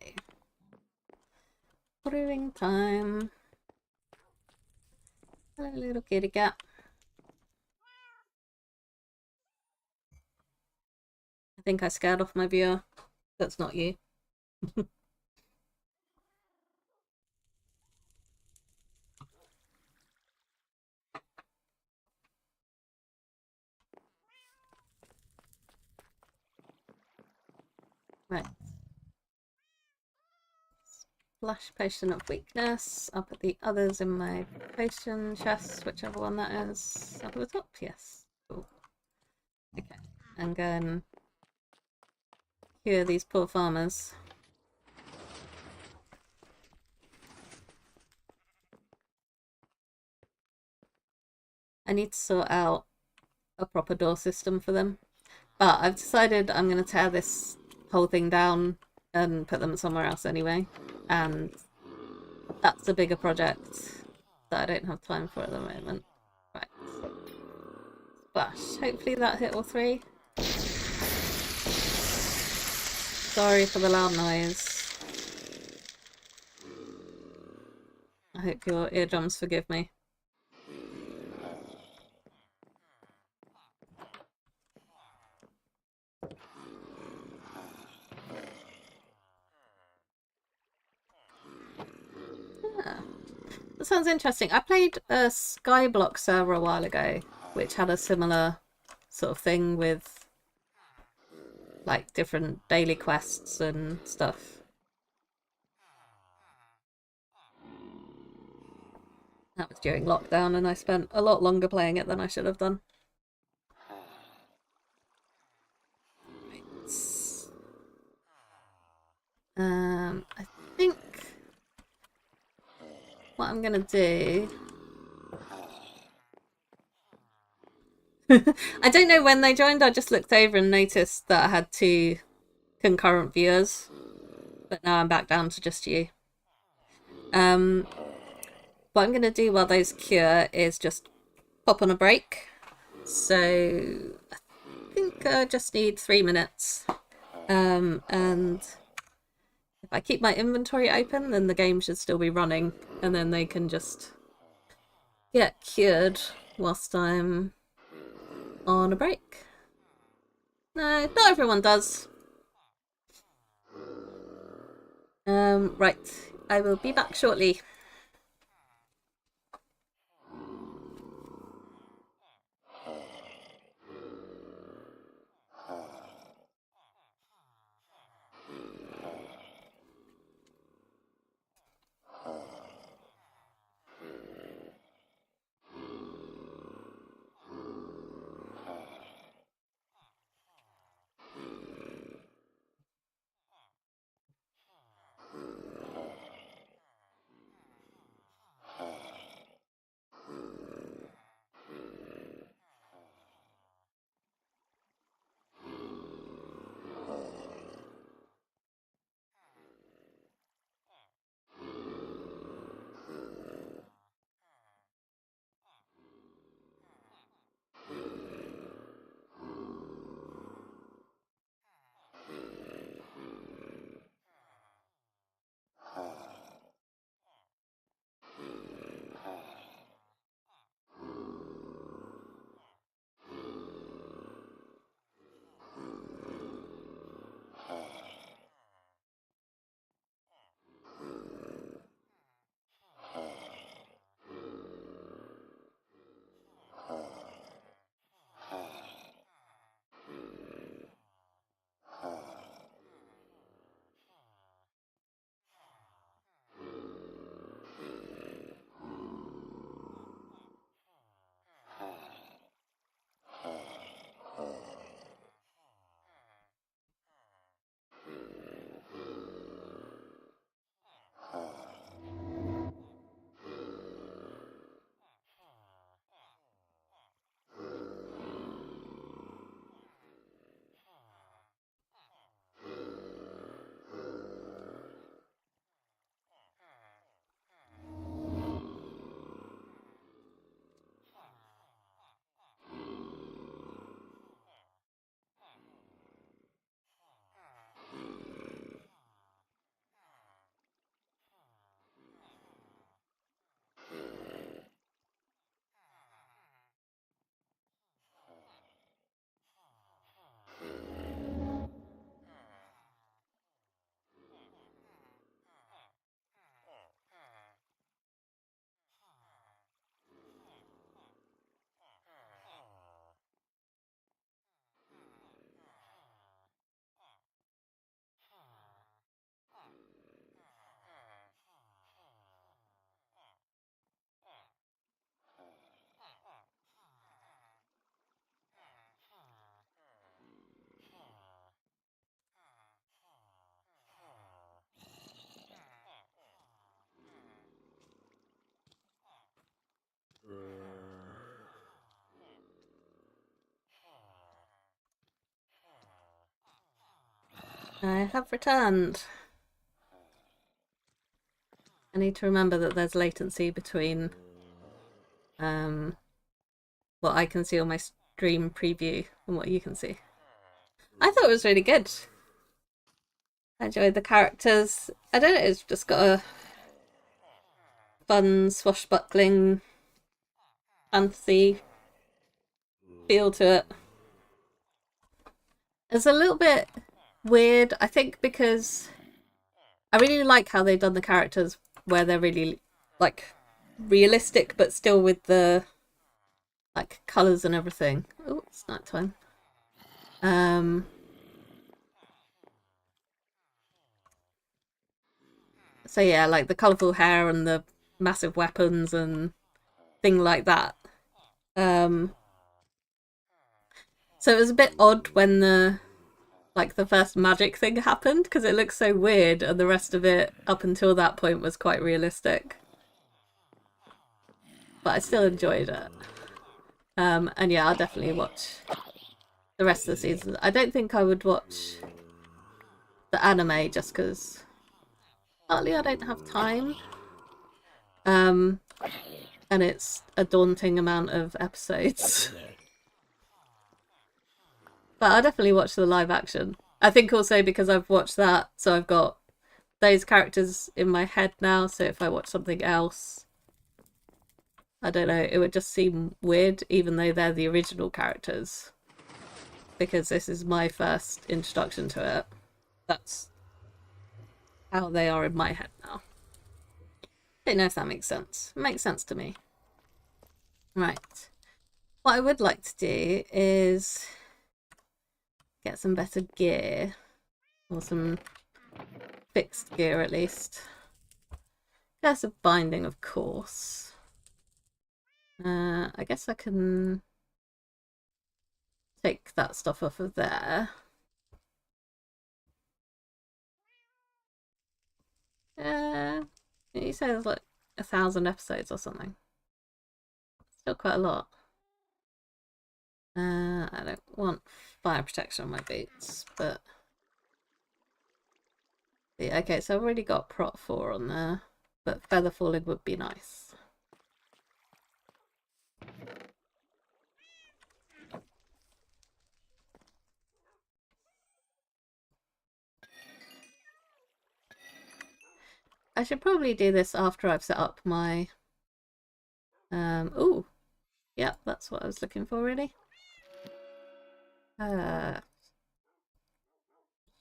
Okay. Brewing time. Hello, little kitty cat. I think I scared off my viewer. That's not you. Right. Splash potion of weakness. I'll put the others in my potion chest, whichever one that is. Up at the top, yes. Cool. Okay, and go and cure these poor farmers. I need to sort out a proper door system for them. But I've decided I'm going to tear this whole thing down and put them somewhere else anyway. And that's a bigger project that I don't have time for at the moment. Right. Splash. Hopefully that hit all three. Sorry for the loud noise. I hope your eardrums forgive me. That sounds interesting. I played a Skyblock server a while ago, which had a similar sort of thing with like different daily quests and stuff. That was during lockdown, and I spent a lot longer playing it than I should have done. I think what I'm gonna do. I don't know when they joined. I just looked over and noticed that I had 2 concurrent viewers, but now I'm back down to just you. What I'm gonna do while those cure is just pop on a break. So I think I just need 3 minutes. And if I keep my inventory open, then the game should still be running, and then they can just get cured whilst I'm on a break. No, not everyone does. Right. I will be back shortly. I have returned. I need to remember that there's latency between what I can see on my stream preview and what you can see. I thought it was really good. I enjoyed the characters. I don't know, it's just got a fun, swashbuckling fantasy feel to it. It's a little bit weird, I think, because I really like how they've done the characters where they're really like realistic, but still with the like colours and everything. Oh, it's nighttime. So yeah, like the colourful hair and the massive weapons and thing like that. Um, so it was a bit odd when the first magic thing happened because it looked so weird, and the rest of it up until that point was quite realistic. But I still enjoyed it. And yeah, I'll definitely watch the rest of the season. I don't think I would watch the anime just because partly I don't have time. Um, and it's a daunting amount of episodes. But I'll definitely watch the live action. I think also because I've watched that, so I've got those characters in my head now, so if I watch something else, I don't know, it would just seem weird even though they're the original characters. Because this is my first introduction to it. That's how they are in my head now. Don't know if that makes sense. It makes sense to me. Right. What I would like to do is get some better gear. Or some fixed gear at least. There's a binding, of course. I guess I can take that stuff off of there. You say there's like 1,000 episodes or something. Still quite a lot. I don't want fire protection on my boots, but yeah, okay, so I've already got prot 4 on there, but feather falling would be nice. I should probably do this after I've set up my ooh, yeah, that's what I was looking for really.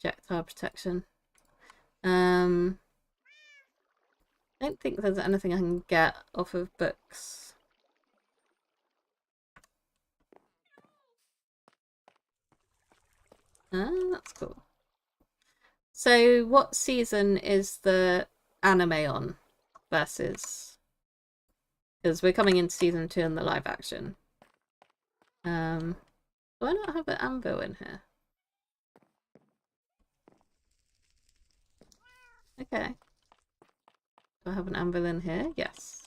Projectile protection. I don't think there's anything I can get off of books. That's cool. So what season is the anime on versus... Because we're coming into season 2 in the live action. Do I not have an anvil in here? Okay. Do I have an anvil in here? Yes.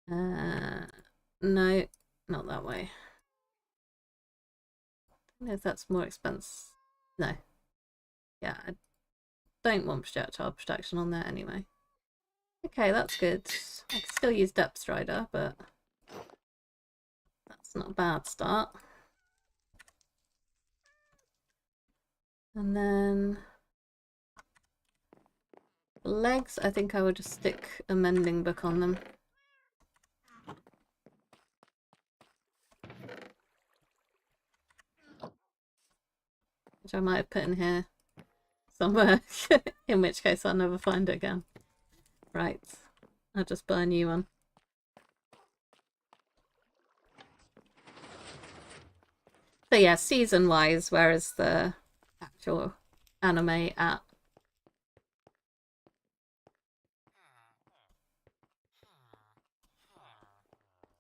No, not that way. I don't know if that's more expensive. No. Yeah, I don't want projectile protection on there anyway. Okay, that's good. I can still use Depth Strider, but that's not a bad start. And then the legs, I think I would just stick a mending book on them. Which I might have put in here somewhere, in which case I'll never find it again. Right, I'll just buy a new one. So yeah, season-wise, where is the actual anime at?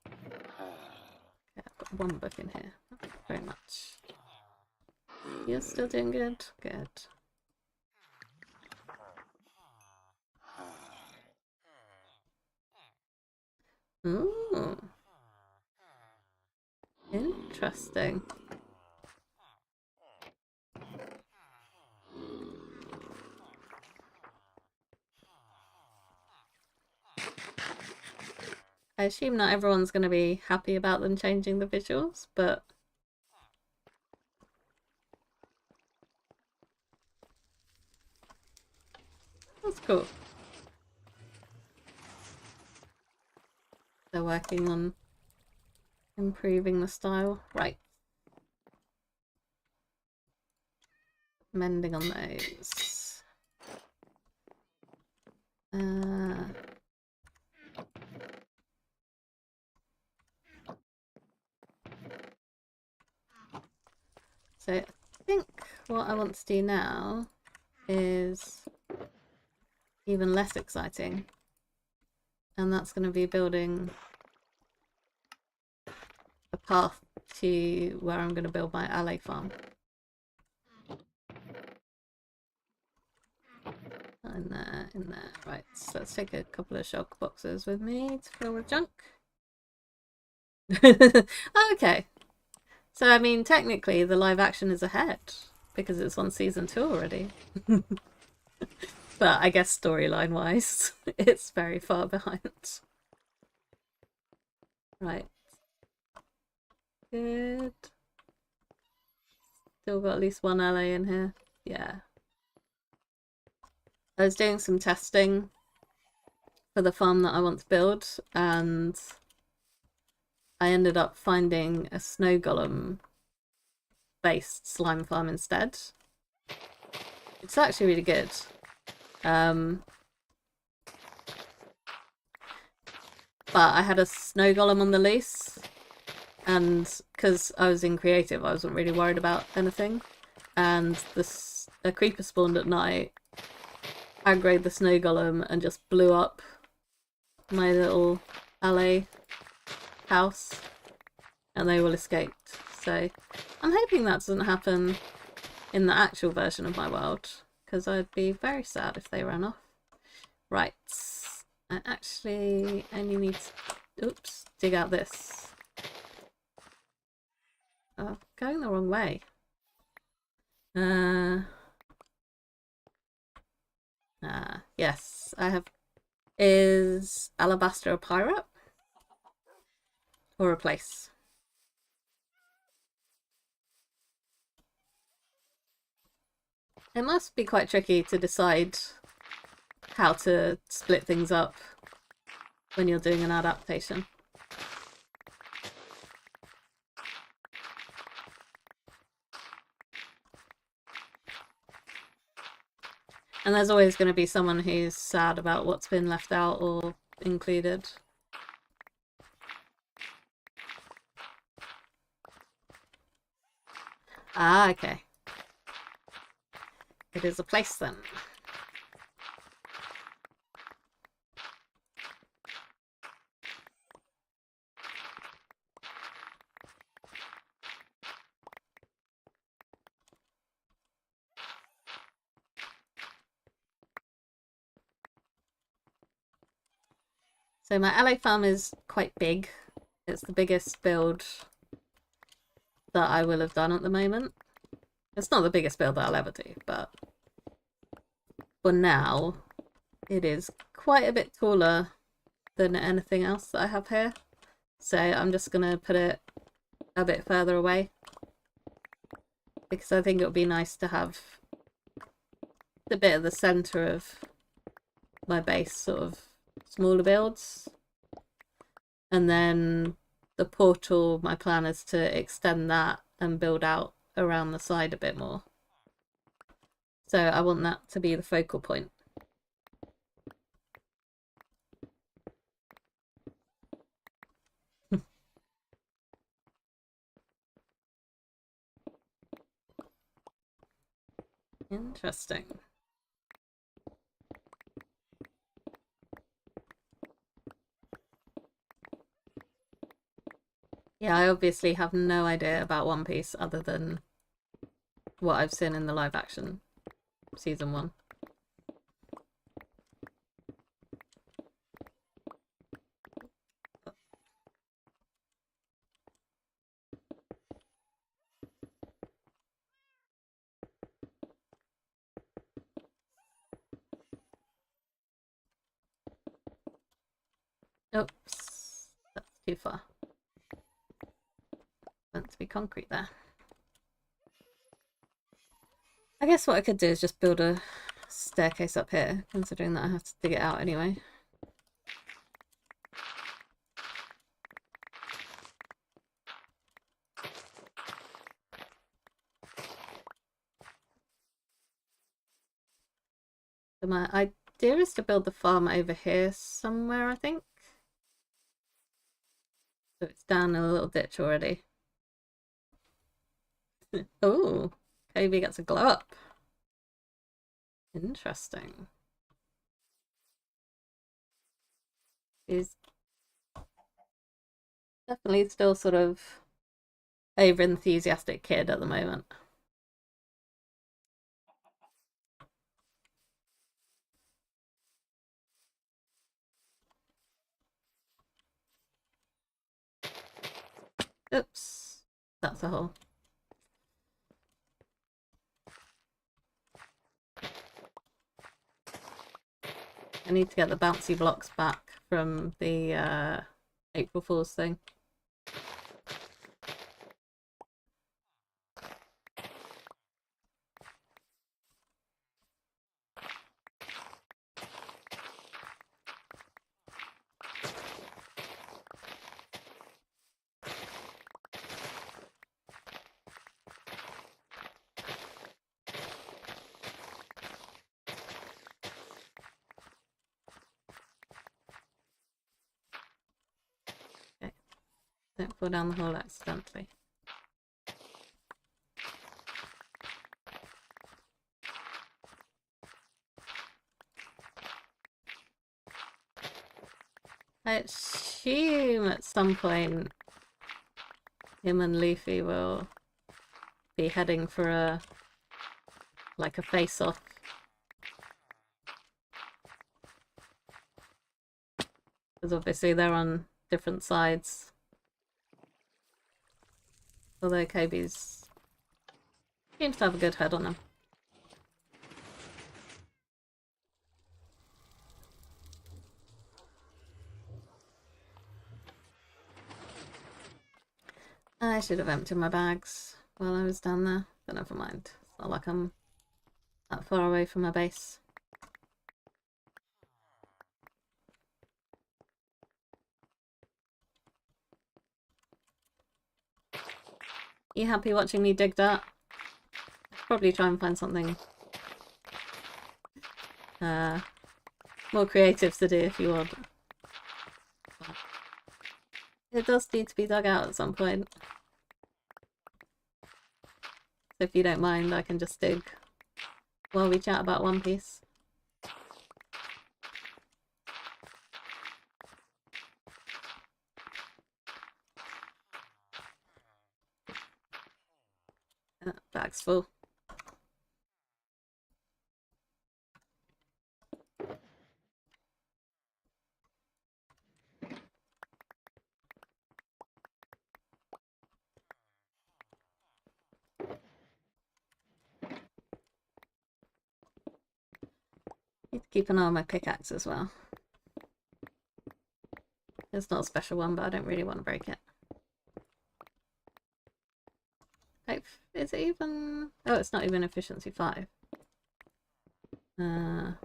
Okay, I've got one book in here. Thank you very much. You're still doing good? Good. Ooh. Interesting. I assume not everyone's going to be happy about them changing the visuals, but that's cool. They're working on improving the style. Right. Mending on those. So I think what I want to do now is even less exciting. And that's going to be building a path to where I'm going to build my alley farm. In there, in there. Right, so let's take a couple of shulk boxes with me to fill with junk. Okay. So, I mean, technically the live action is ahead because it's on season 2 already. But I guess storyline wise, it's very far behind. Right. Good. Still got at least one LA in here. Yeah. I was doing some testing for the farm that I want to build, and I ended up finding a snow golem based slime farm instead. It's actually really good. But I had a snow golem on the loose, and because I was in creative, I wasn't really worried about anything. And a creeper spawned at night, aggroed the snow golem, and just blew up my little alley house, and they all escaped. So I'm hoping that doesn't happen in the actual version of my world, because I'd be very sad if they ran off. Right, I actually only need to, oops, dig out this. Oh, going the wrong way. Yes, I have. Is alabaster a pirate? Or a place? It must be quite tricky to decide how to split things up when you're doing an adaptation. And there's always going to be someone who's sad about what's been left out or included. Ah, okay. It is a place then. So my LA farm is quite big. It's the biggest build that I will have done at the moment. It's not the biggest build that I'll ever do, but for now, it is quite a bit taller than anything else that I have here. So I'm just going to put it a bit further away, because I think it would be nice to have the bit at the centre of my base sort of smaller builds. And then the portal, my plan is to extend that and build out around the side a bit more. So I want that to be the focal point. Interesting. Yeah, I obviously have no idea about One Piece other than what I've seen in the live action season 1. Oops, that's too far. Meant to be concrete there. I guess what I could do is just build a staircase up here, considering that I have to dig it out anyway. So my idea is to build the farm over here somewhere, I think. So it's down in a little ditch already. Oh, Kobe gets a glow up. Interesting. He's definitely still sort of over enthusiastic kid at the moment. Oops, that's a hole. I need to get the bouncy blocks back from the April Fool's thing. Okay, don't fall down the hole accidentally. I assume at some point him and Luffy will be heading for a face-off. Because obviously they're on different sides. Although Kobe's seems to have a good head on him. I should have emptied my bags while I was down there, but never mind. It's not like I'm that far away from my base. You happy watching me dig that? Probably try and find something more creative to do if you want. It does need to be dug out at some point. So if you don't mind, I can just dig while we chat about One Piece. Bag's full. Need to keep an eye on my pickaxe as well. It's not a special one, but I don't really want to break it. Is it even... Oh, it's not even efficiency 5. Don't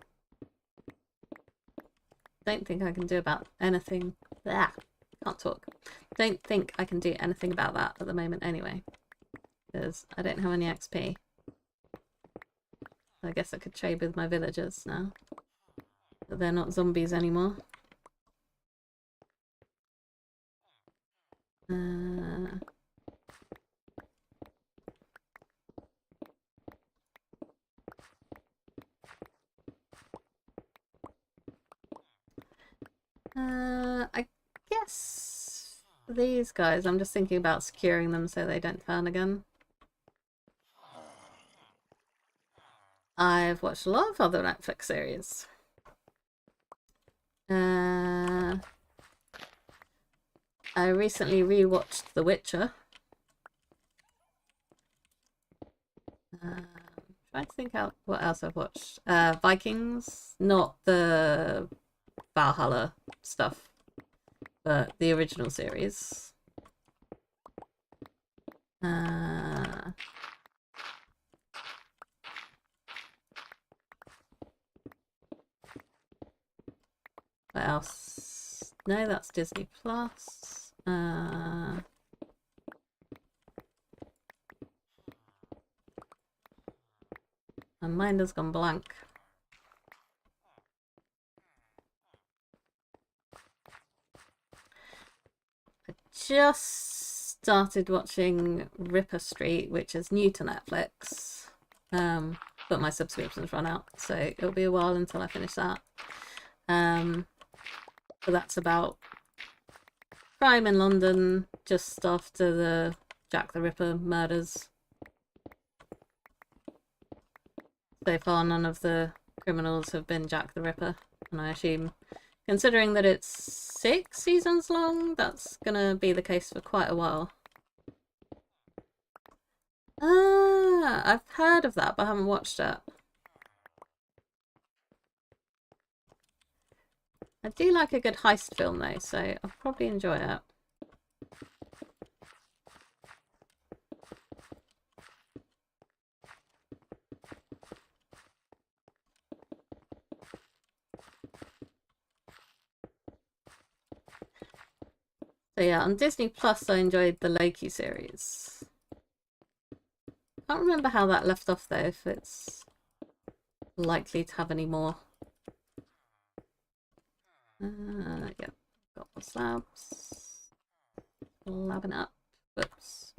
think I can do about anything. Can't talk. Don't think I can do anything about that at the moment anyway. Because I don't have any XP. I guess I could trade with my villagers now. But they're not zombies anymore. I guess these guys, I'm just thinking about securing them so they don't turn again. I've watched a lot of other Netflix series. I recently rewatched The Witcher. Trying to think out what else I've watched. Vikings, not the Valhalla stuff, but the original series. What else? No, that's Disney Plus. My mind has gone blank. I just started watching Ripper Street, which is new to Netflix. But my subscription's run out, so it'll be a while until I finish that. but that's about crime in London just after the Jack the Ripper murders. So far, none of the criminals have been Jack the Ripper, and I assume, considering that it's 6 seasons long, that's gonna be the case for quite a while. Ah, I've heard of that, but I haven't watched it. I do like a good heist film though, so I'll probably enjoy it. So yeah, on Disney Plus I enjoyed the Loki series. Can't remember how that left off though, if it's likely to have any more. Yeah, got the slabs. Slabbing up. Whoops.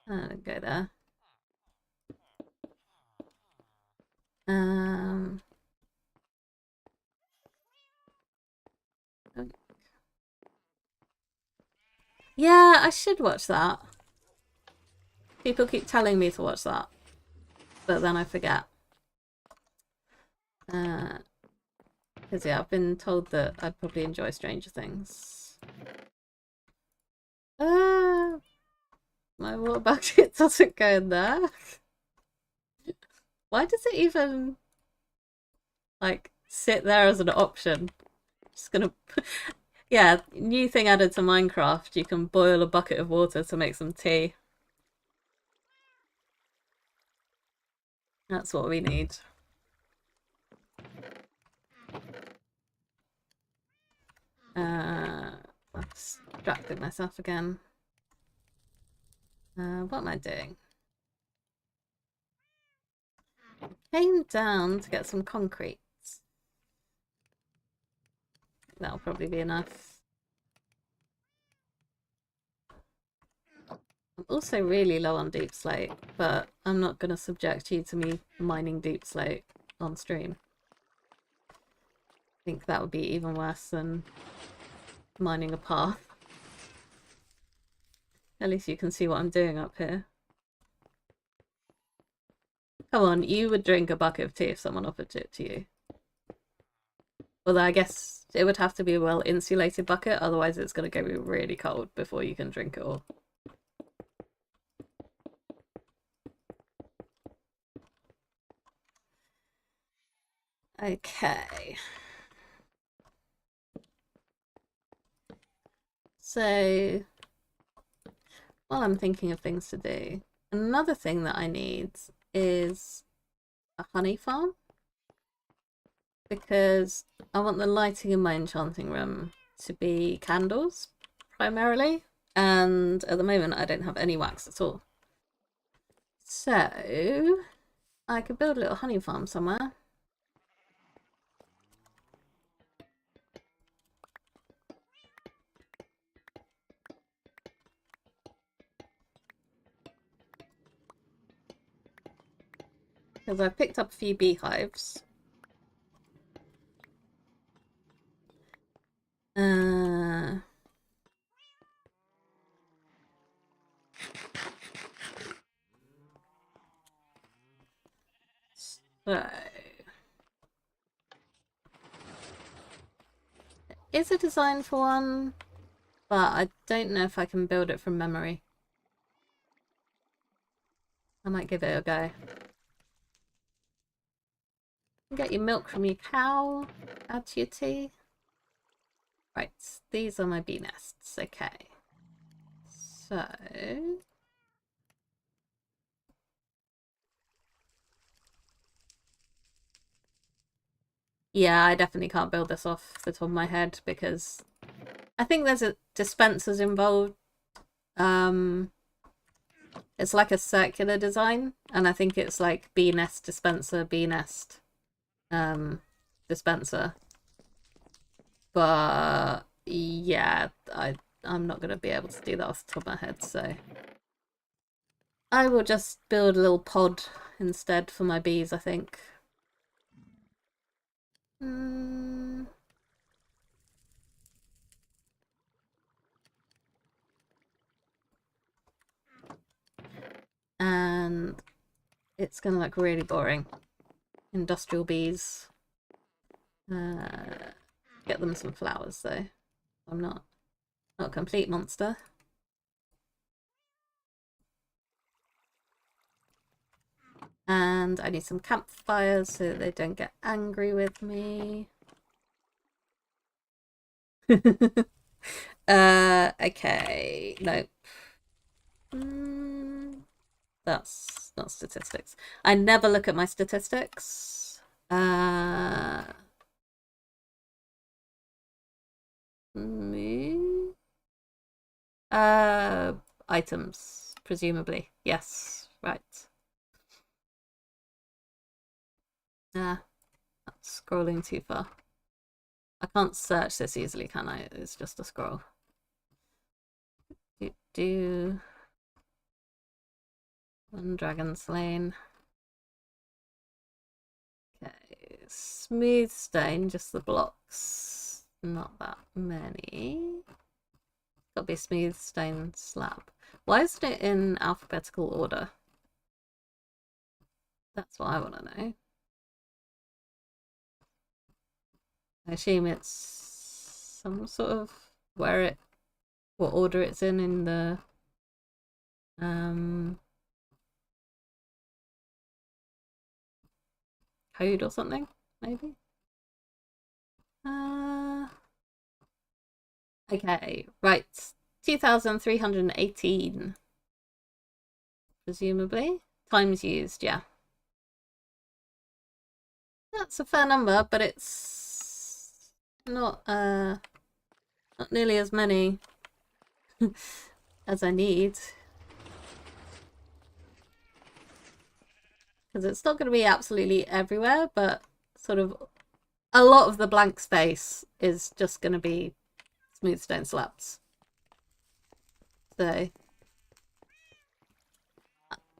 Go there. Yeah, I should watch that. People keep telling me to watch that, but then I forget. Because yeah, I've been told that I'd probably enjoy Stranger Things. My water bucket doesn't go in there. Why does it even like sit there as an option? Just gonna yeah, new thing added to Minecraft. You can boil a bucket of water to make some tea. That's what we need. I've distracted myself again. What am I doing? Came down to get some concrete. That'll probably be enough. I'm also really low on deep slate, but I'm not going to subject you to me mining deep slate on stream. I think that would be even worse than mining a path. At least you can see what I'm doing up here. Come on, you would drink a bucket of tea if someone offered it to you. Although I guess it would have to be a well-insulated bucket, otherwise it's going to go really cold before you can drink it all. Okay. So, while I'm thinking of things to do, another thing that I need is a honey farm. Because I want the lighting in my enchanting room to be candles, primarily. And at the moment I don't have any wax at all. So, I could build a little honey farm somewhere. Because I've picked up a few beehives. So, is a design for one, but I don't know if I can build it from memory. I might give it a go. Get your milk from your cow, add to your tea. Right, these are my bee nests. Okay. So... yeah, I definitely can't build this off the top of my head because I think there's a dispensers involved. It's like a circular design, and I think it's like bee nest dispenser, bee nest dispenser. But yeah, I'm not gonna be able to do that off the top of my head, so I will just build a little pod instead for my bees, I think. it's gonna look really boring. Industrial bees. Get them some flowers though. I'm not a complete monster. And I need some campfires so that they don't get angry with me. Okay, nope. That's not statistics. I never look at my statistics. Me? Items, presumably. Yes, right. Ah, that's scrolling too far. I can't search this easily, can I? It's just a scroll. Do one dragon slain. Okay, smooth stone, just the blocks. Not that many. Gotta be smooth stone slab. Why isn't it in alphabetical order? That's what I want to know. I assume it's some sort of what order it's in the code or something, maybe. Okay, right. 2,318. Presumably. Times used, yeah. That's a fair number, but it's not nearly as many as I need. Because it's not going to be absolutely everywhere, but sort of a lot of the blank space is just going to be smooth stone slabs. So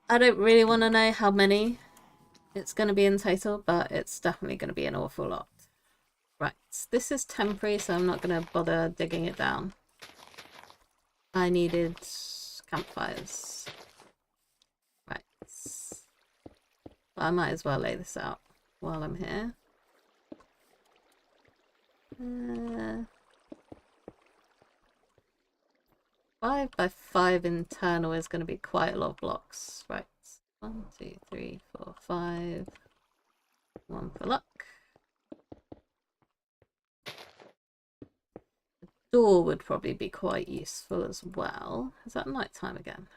I don't really want to know how many it's going to be in total, but it's definitely going to be an awful lot. Right, this is temporary, so I'm not going to bother digging it down. I needed campfires. Right. Well, I might as well lay this out while I'm here. 5 by 5 internal is going to be quite a lot of blocks. Right. 1, 2, 3, 4, 5. 1 for luck. The door would probably be quite useful as well. Is that night time again?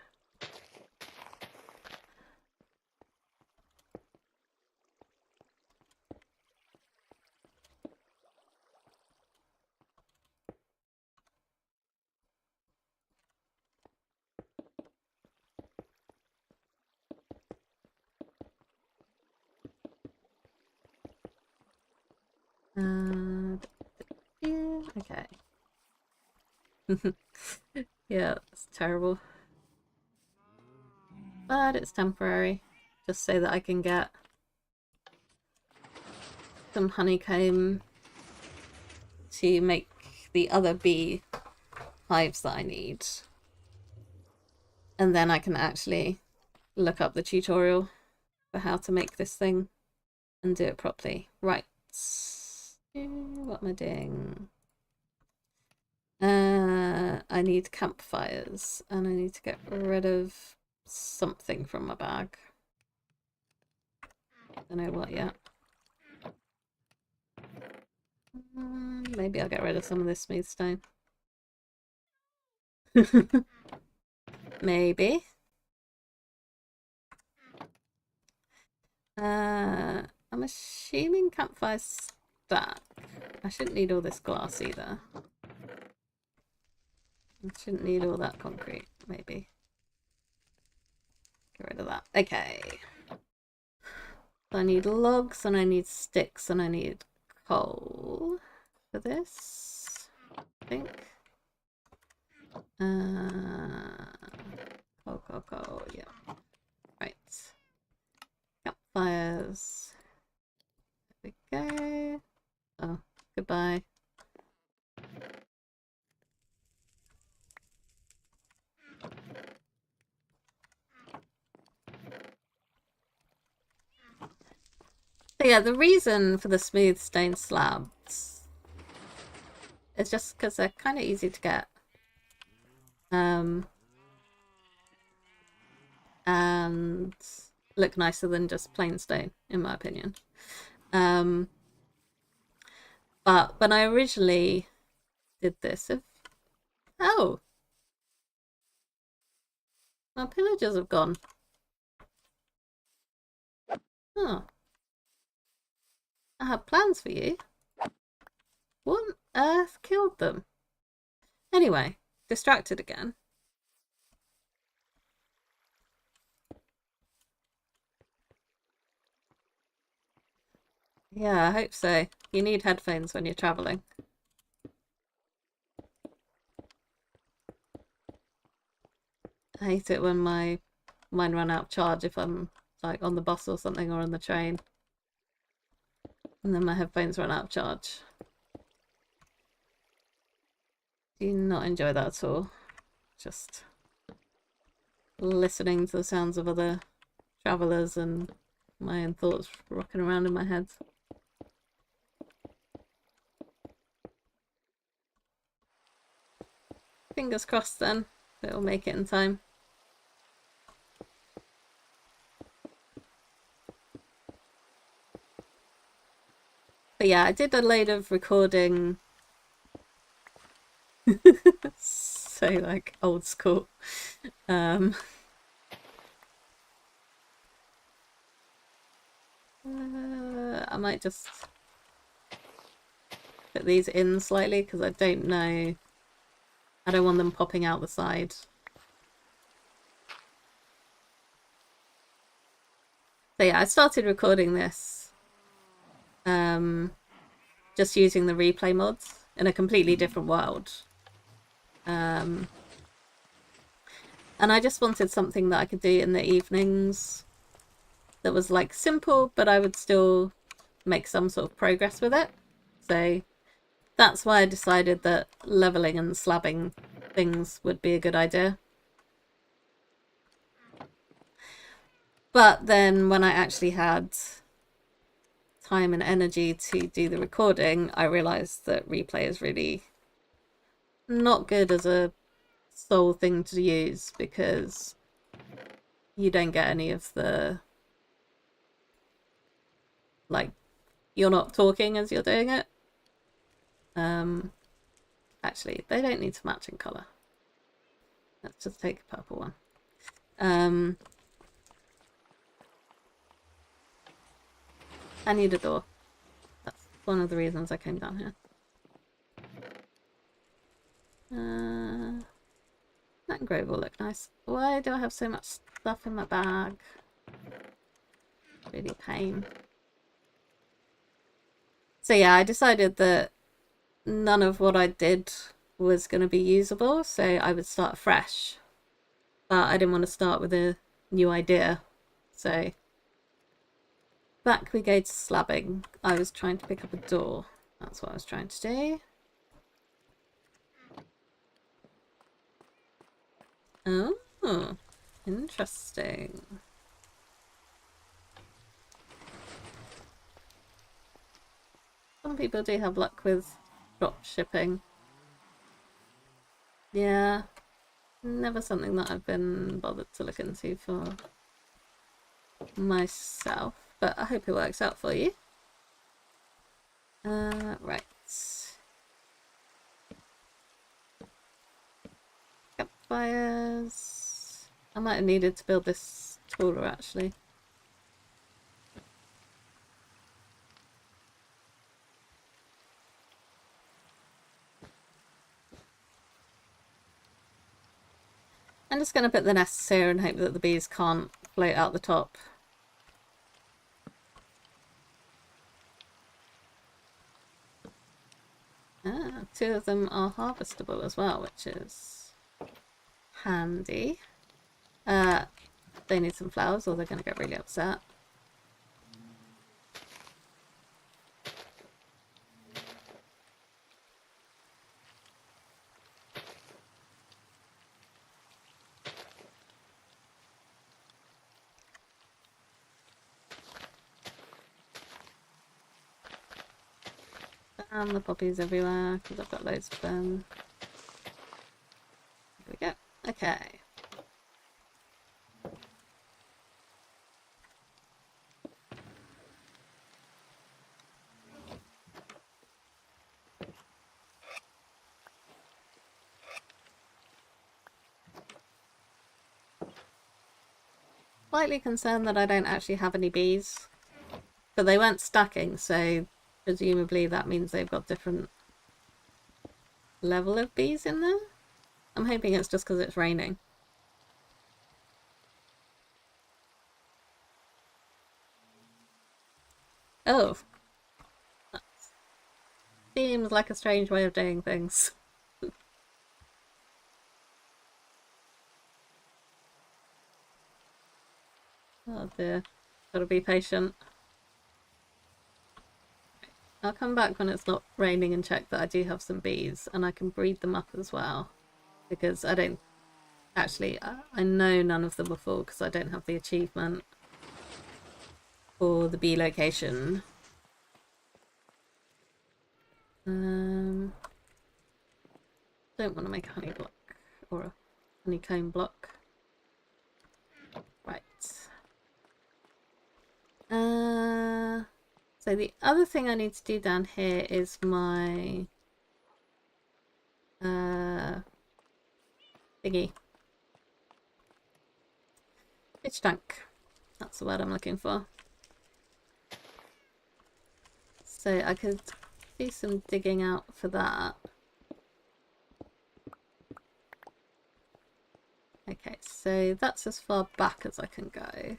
Yeah, okay. Yeah, it's terrible. But it's temporary. Just so that I can get some honeycomb to make the other bee hives that I need. And then I can actually look up the tutorial for how to make this thing and do it properly. Right. What am I doing? I need campfires and I need to get rid of something from my bag. Don't know what yet. Maybe I'll get rid of some of this smooth stone. Maybe. I'm assuming campfires stack. I shouldn't need all this glass either. I shouldn't need all that concrete, maybe. Get rid of that. Okay. So I need logs and I need sticks and I need coal for this, I think. Coal, yeah. Right. Campfires. There we go. Oh, goodbye. Yeah, the reason for the smooth stone slabs is just because they're kind of easy to get. And look nicer than just plain stone, in my opinion. But when I originally did this, oh, my pillagers have gone. Oh, I had plans for you. What on earth killed them? Anyway, distracted again. Yeah, I hope so. You need headphones when you're traveling. I hate it when mine run out of charge if I'm like on the bus or something or on the train. And then my headphones run out of charge. Do not enjoy that at all. Just listening to the sounds of other travellers and my own thoughts rocking around in my head. Fingers crossed then that it'll make it in time. But yeah, I did a load of recording. So like old school. I might just put these in slightly because I don't know. I don't want them popping out the side. So yeah, I started recording this just using the replay mods in a completely different world. And I just wanted something that I could do in the evenings that was like simple, but I would still make some sort of progress with it. So that's why I decided that leveling and slabbing things would be a good idea. But then when I actually had time and energy to do the recording, I realized that replay is really not good as a sole thing to use because you don't get any of the, like, you're not talking as you're doing it. Actually, they don't need to match in colour. Let's just take a purple one. I need a door. That's one of the reasons I came down here. That grove will look nice. Why do I have so much stuff in my bag? Really pain. So yeah, I decided that none of what I did was going to be usable, so I would start fresh. But I didn't want to start with a new idea. So back we go to slabbing. I was trying to pick up a door. That's what I was trying to do. Oh, interesting. Some people do have luck with drop shipping. Yeah, never something that I've been bothered to look into for myself, but I hope it works out for you. Right. Campfires. I might have needed to build this taller actually. I'm just going to put the nests here and hope that the bees can't float out the top. Ah, 2 of them are harvestable as well, which is handy. They need some flowers or they're going to get really upset. And the poppies everywhere, because I've got loads of them. There we go. Okay. Slightly concerned that I don't actually have any bees. But they weren't stacking, so presumably that means they've got different level of bees in there. I'm hoping it's just because it's raining. Oh. That seems like a strange way of doing things. Oh dear. Gotta be patient. I'll come back when it's not raining and check that I do have some bees and I can breed them up as well. Because I don't... Actually, I know none of them are full because I don't have the achievement for the bee location. Don't want to make a honey block or a honeycomb block. Right. So the other thing I need to do down here is my thingy. Fish tank. That's the word I'm looking for. So I could do some digging out for that. Okay, so that's as far back as I can go.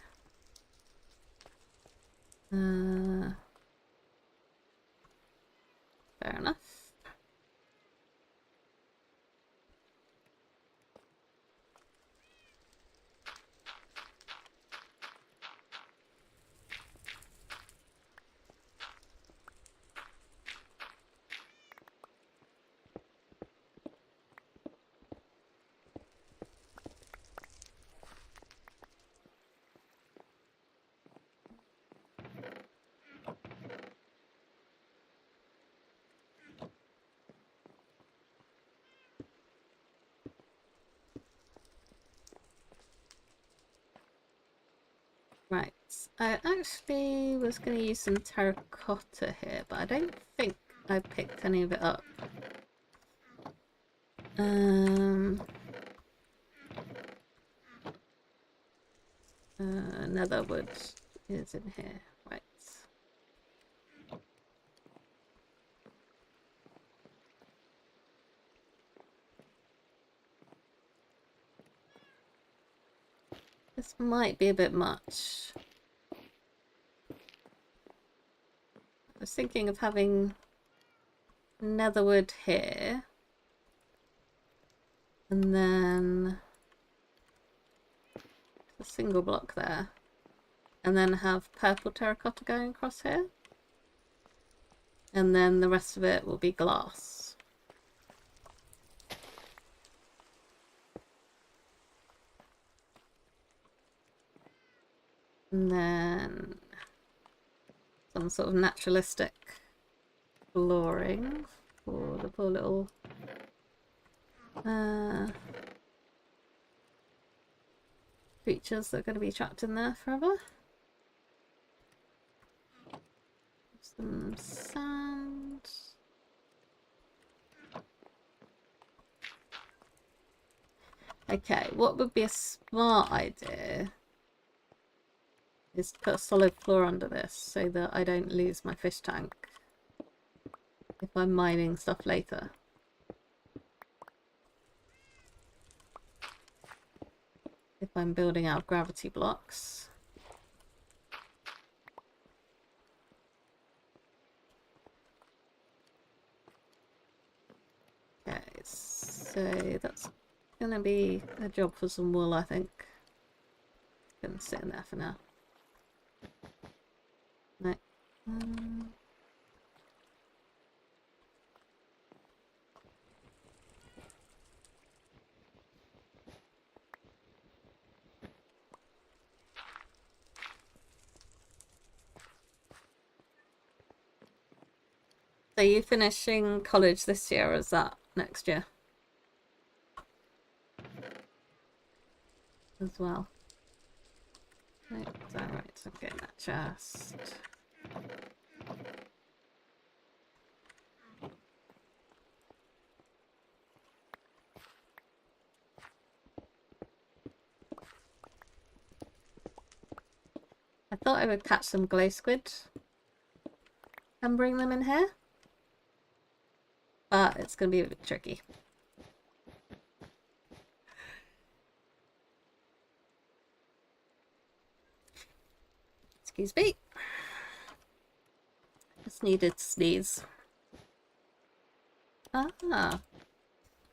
Fair enough. Right, I actually was going to use some terracotta here, but I don't think I picked any of it up. Netherwood is in here, right. This might be a bit much. I was thinking of having netherwood here. And then a single block there. And then have purple terracotta going across here. And then the rest of it will be glass. And then some sort of naturalistic flooring for the poor little creatures that are going to be trapped in there forever. Some sand. Okay, what would be a smart idea is to put a solid floor under this so that I don't lose my fish tank if I'm mining stuff later. If I'm building out gravity blocks. Okay, so that's gonna be a job for some wool, I think. Gonna sit in there for now. No. Are you finishing college this year or is that next year? As well. Right, alright, I'm getting that chest. I thought I would catch some glow squid and bring them in here, but it's going to be a bit tricky. Excuse me. Just needed to sneeze. Ah,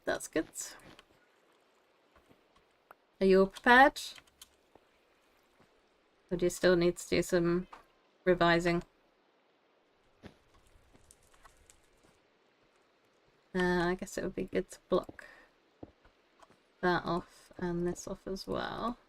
that's good. Are you all prepared? Or do you still need to do some revising? I guess it would be good to block that off and this off as well.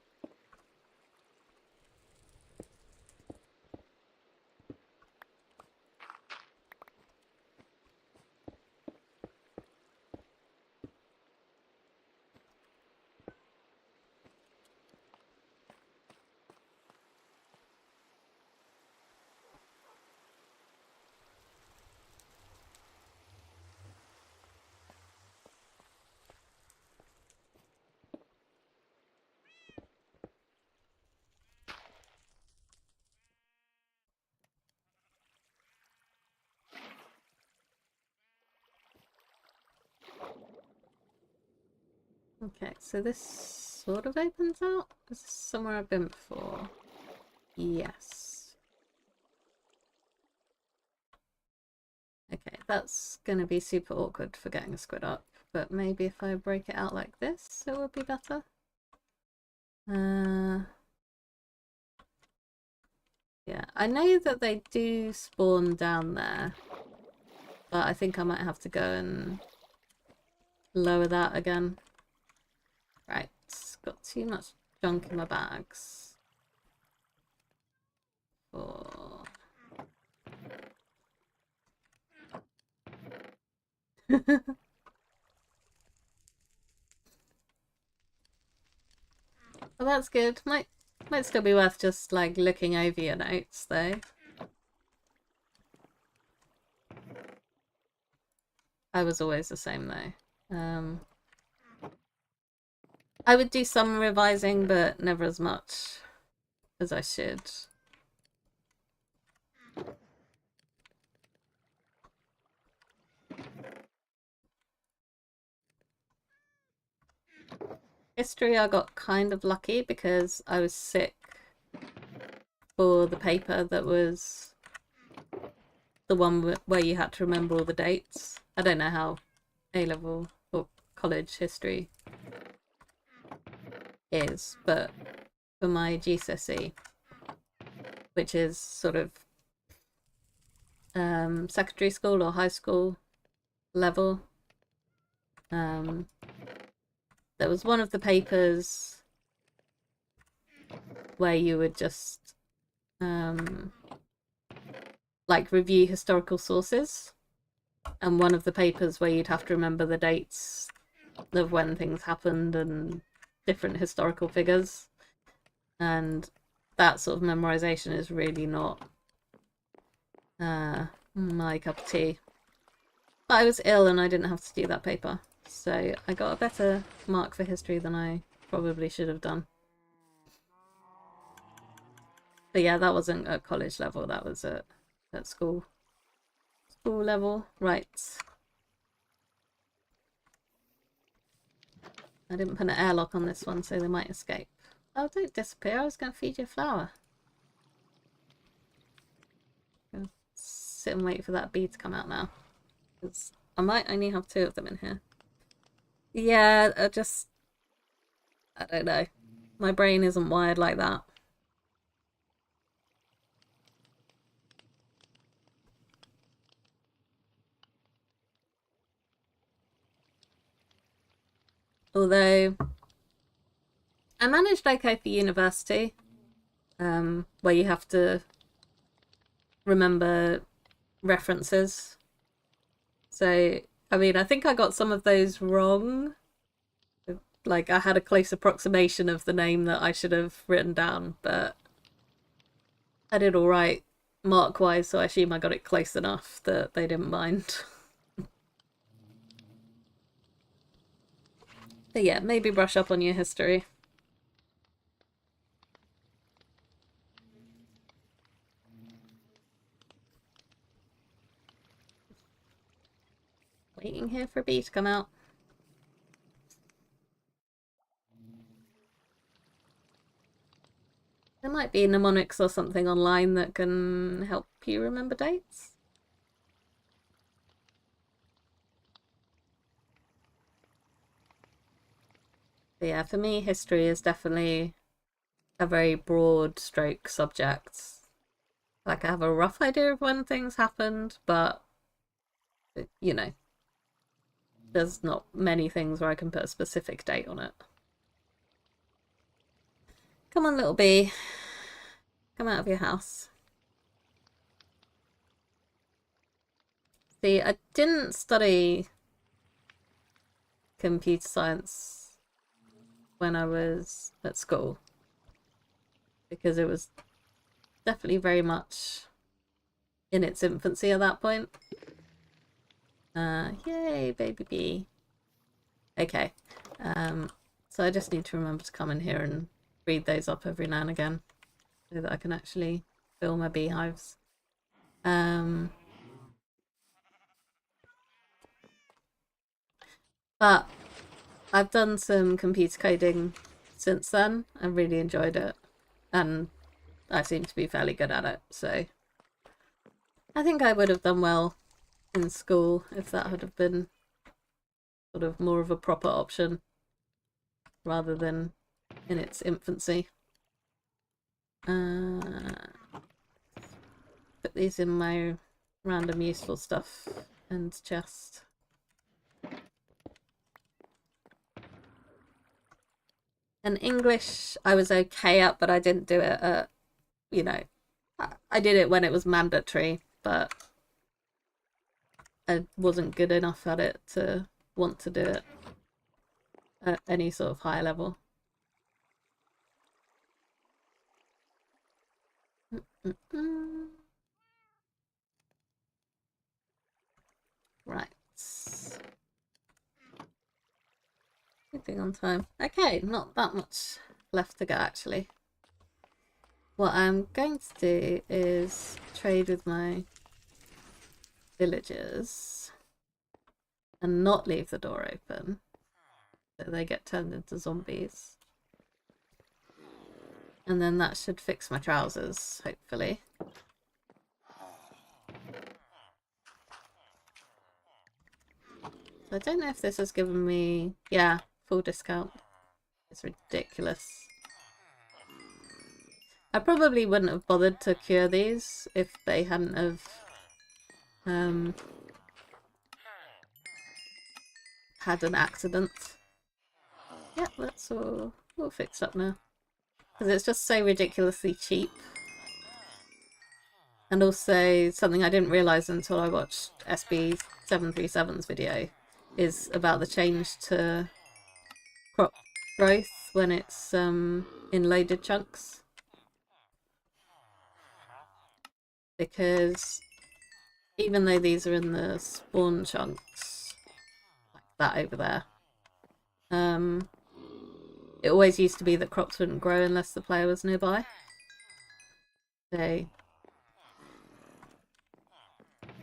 Okay, so this sort of opens out. Is this somewhere I've been before? Yes. Okay, that's going to be super awkward for getting a squid up, but maybe if I break it out like this, it will be better. Yeah, I know that they do spawn down there, but I think I might have to go and lower that again. Right, got too much junk in my bags. Oh. Well, that's good. Might still be worth just like looking over your notes though. I was always the same though. I would do some revising, but never as much as I should. History, I got kind of lucky because I was sick for the paper that was the one where you had to remember all the dates. I don't know how A-level or college history is, but for my GCSE, which is sort of secondary school or high school level, there was one of the papers where you would just like review historical sources, and one of the papers where you'd have to remember the dates of when things happened and different historical figures, and that sort of memorization is really not my cup of tea. But I was ill and I didn't have to do that paper, so I got a better mark for history than I probably should have done. But yeah, that wasn't at college level, that was at school level. Right, I didn't put an airlock on this one, so they might escape. Oh, don't disappear, I was going to feed you a flower. Sit and wait for that bee to come out now, because I might only have 2 of them in here. Yeah, I don't know. My brain isn't wired like that. Although I managed okay for university, where you have to remember references So, I mean, I think I got some of those wrong. Like, I had a close approximation of the name that I should have written down, but I did all right mark wise, so I assume I got it close enough that they didn't mind. But yeah, maybe brush up on your history. Waiting here for B to come out. There might be mnemonics or something online that can help you remember dates. But yeah, for me, history is definitely a very broad stroke subject. Like, I have a rough idea of when things happened, but, you know, there's not many things where I can put a specific date on it. Come on, little bee. Come out of your house. See, I didn't study computer science when I was at school because it was definitely very much in its infancy at that point. Yay, baby bee. Okay. So I just need to remember to come in here and breed those up every now and again so that I can actually fill my beehives. But I've done some computer coding since then and really enjoyed it. And I seem to be fairly good at it, so I think I would have done well in school if that had have been sort of more of a proper option rather than in its infancy. Put these in my random useful stuff and chest. And English I was okay at, but I didn't do it at, you know, I did it when it was mandatory, but I wasn't good enough at it to want to do it at any sort of higher level. Right. Keeping on time. Okay, not that much left to go actually. What I'm going to do is trade with my villagers and not leave the door open so they get turned into zombies. And then that should fix my trousers, hopefully. I don't know if this has given me... Yeah, full discount. It's ridiculous. I probably wouldn't have bothered to cure these if they hadn't have had an accident. Yep, that's all fixed up now. Because it's just so ridiculously cheap. And also, something I didn't realise until I watched SB737's video is about the change to crop growth when it's in loaded chunks. Because even though these are in the spawn chunks, like that over there, it always used to be that crops wouldn't grow unless the player was nearby. So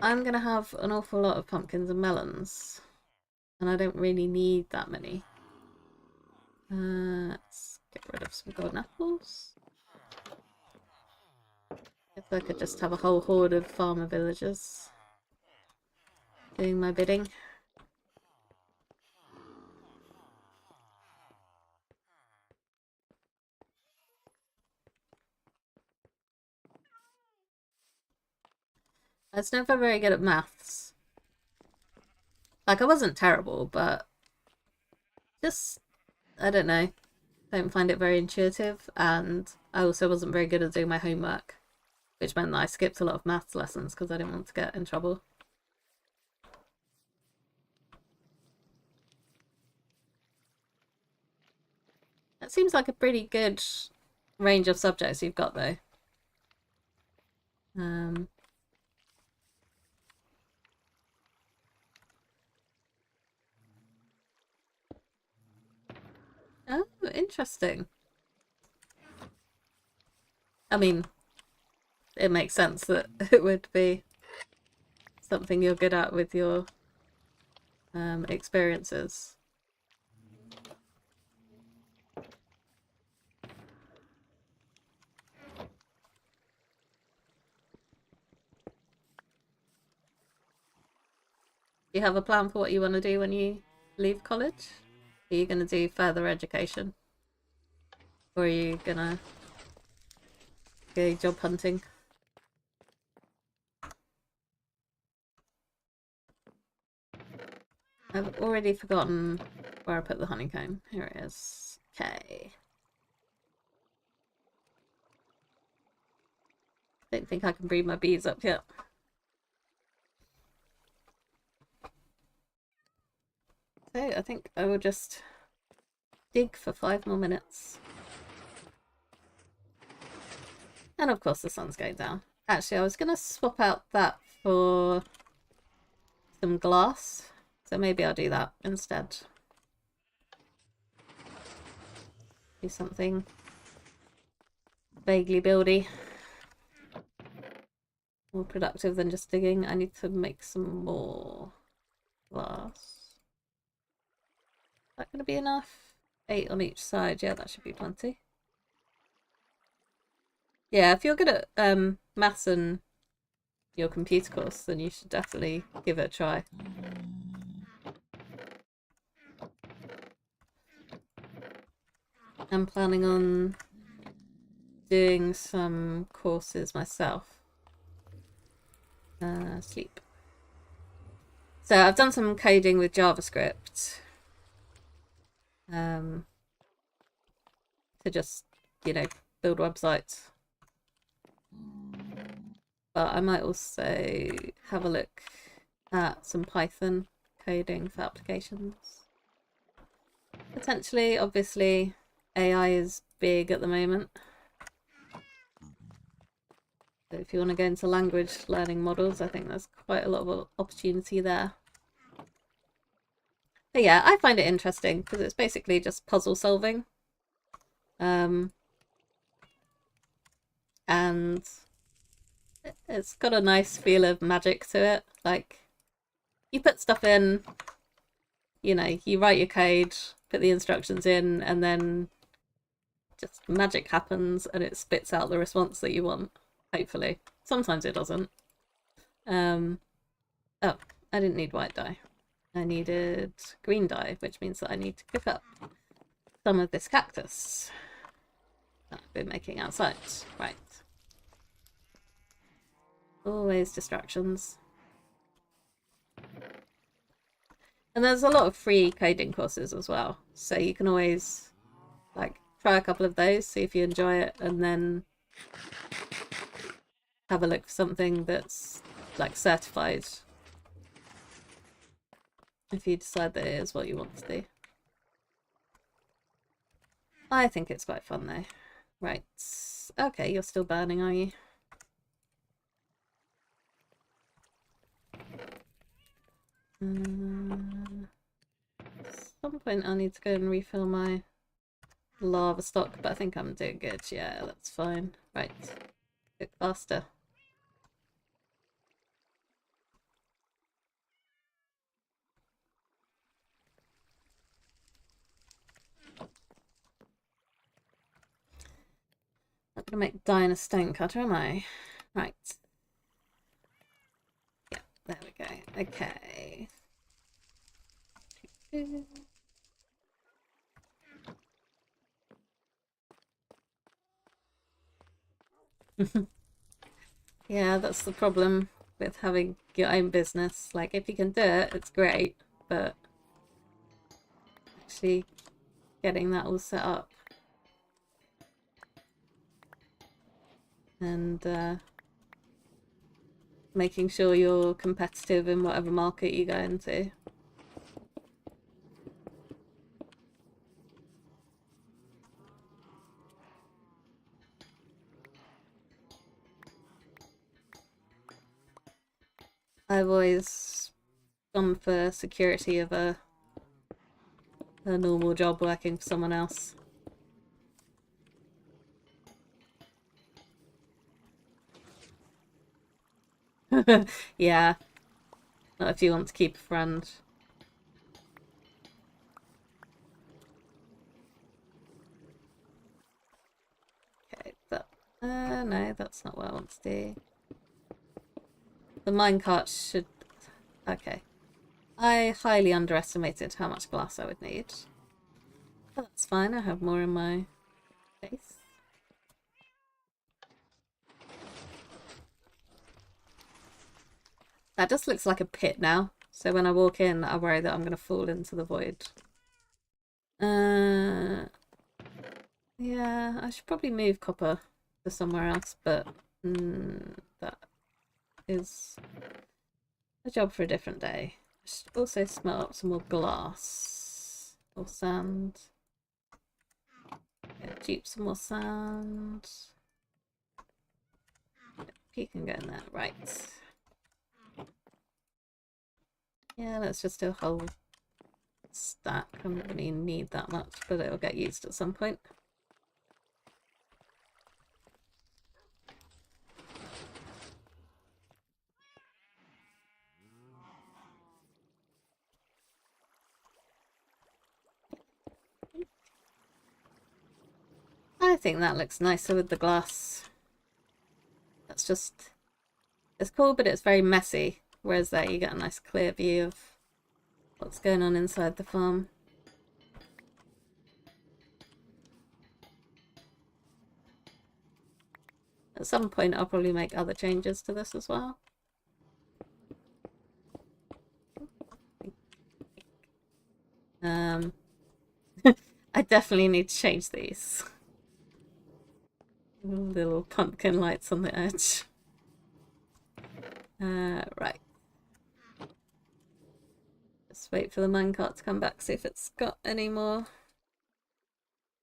I'm going to have an awful lot of pumpkins and melons, and I don't really need that many. Let's get rid of some golden apples. If I could just have a whole horde of farmer villagers doing my bidding. I was never very good at maths. Like, I wasn't terrible, but just, I don't know, don't find it very intuitive, and I also wasn't very good at doing my homework, which meant that I skipped a lot of maths lessons because I didn't want to get in trouble. That seems like a pretty good range of subjects you've got, though. Oh, interesting. I mean, it makes sense that it would be something you're good at with your experiences. Do you have a plan for what you want to do when you leave college? Are you going to do further education? Or are you going to go job hunting? I've already forgotten where I put the honeycomb. Here it is. Okay. Don't think I can breed my bees up yet. So I think I will just dig for 5 more minutes. And of course the sun's going down. Actually, I was going to swap out that for some glass. So maybe I'll do that instead. Do something vaguely buildy. More productive than just digging. I need to make some more glass. Is that going to be enough? 8 on each side. Yeah, that should be plenty. Yeah, if you're good at maths and your computer course, then you should definitely give it a try. I'm planning on doing some courses myself. Sleep. So I've done some coding with JavaScript. To just, build websites. But I might also have a look at some Python coding for applications. Potentially, obviously, AI is big at the moment. So if you want to go into language learning models, I think there's quite a lot of opportunity there. But yeah, I find it interesting because it's basically just puzzle solving. And it's got a nice feel of magic to it. Like, you put stuff in, you write your code, put the instructions in, and then just magic happens and it spits out the response that you want, hopefully. Sometimes it doesn't. Oh, I didn't need white dye. I needed green dye, which means that I need to cook up some of this cactus that I've been making outside. Right. Always distractions. And there's a lot of free coding courses as well. So you can always try a couple of those, see if you enjoy it, and then have a look for something that's certified. If you decide that it is what you want to do. I think it's quite fun though. Right. Okay, you're still burning, are you? At some point I'll need to go and refill my lava stock, but I think I'm doing good. Yeah, that's fine. Right. Cook faster. Not gonna make dye in a stone cutter, am I? Right. Yeah, there we go. Okay. Yeah, that's the problem with having your own business. Like, if you can do it, it's great, but actually getting that all set up and making sure you're competitive in whatever market you go into. I've always gone for security of a normal job working for someone else. Yeah, not if you want to keep a friend. Okay, but no, that's not what I want to do. The minecart should... Okay. I highly underestimated how much glass I would need. But that's fine, I have more in my face. That just looks like a pit now. So when I walk in, I worry that I'm going to fall into the void. Yeah, I should probably move copper to somewhere else, but that is a job for a different day. I should also smell up some more glass or sand. Dupe some more sand. He can go in there, right. Yeah, let's just do a whole stack. I'm not going to need that much, but it'll get used at some point. I think that looks nicer with the glass. That's just... It's cool, but it's very messy. Whereas there you get a nice clear view of what's going on inside the farm. At some point I'll probably make other changes to this as well. I definitely need to change these. Little pumpkin lights on the edge. Right. Just wait for the minecart to come back, see if it's got any more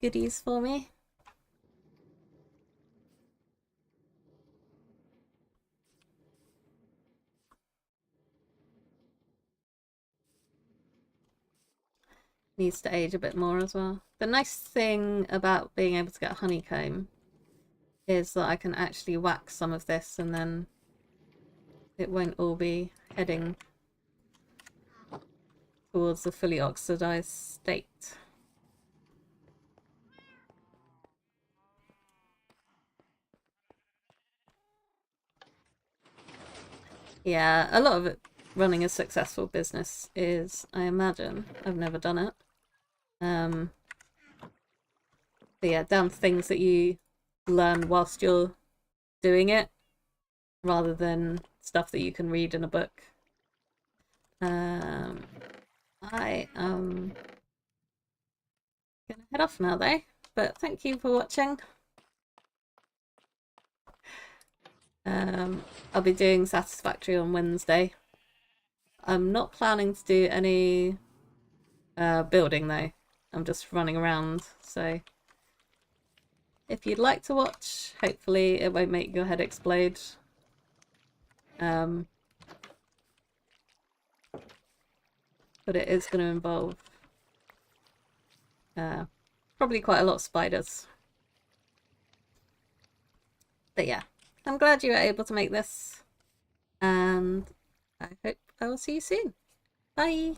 goodies for me. Needs to age a bit more as well. The nice thing about being able to get a honeycomb is that I can actually wax some of this and then it won't all be heading towards the fully oxidized state. Yeah, a lot of it running a successful business is, I imagine, I've never done it. But yeah, down to things that you learn whilst you're doing it rather than stuff that you can read in a book. I am gonna head off now though, but thank you for watching. I'll be doing Satisfactory on Wednesday. I'm not planning to do any building though. I'm just running around, so if you'd like to watch, hopefully it won't make your head explode. But it is going to involve probably quite a lot of spiders. But yeah, I'm glad you were able to make this, and I hope I will see you soon. Bye!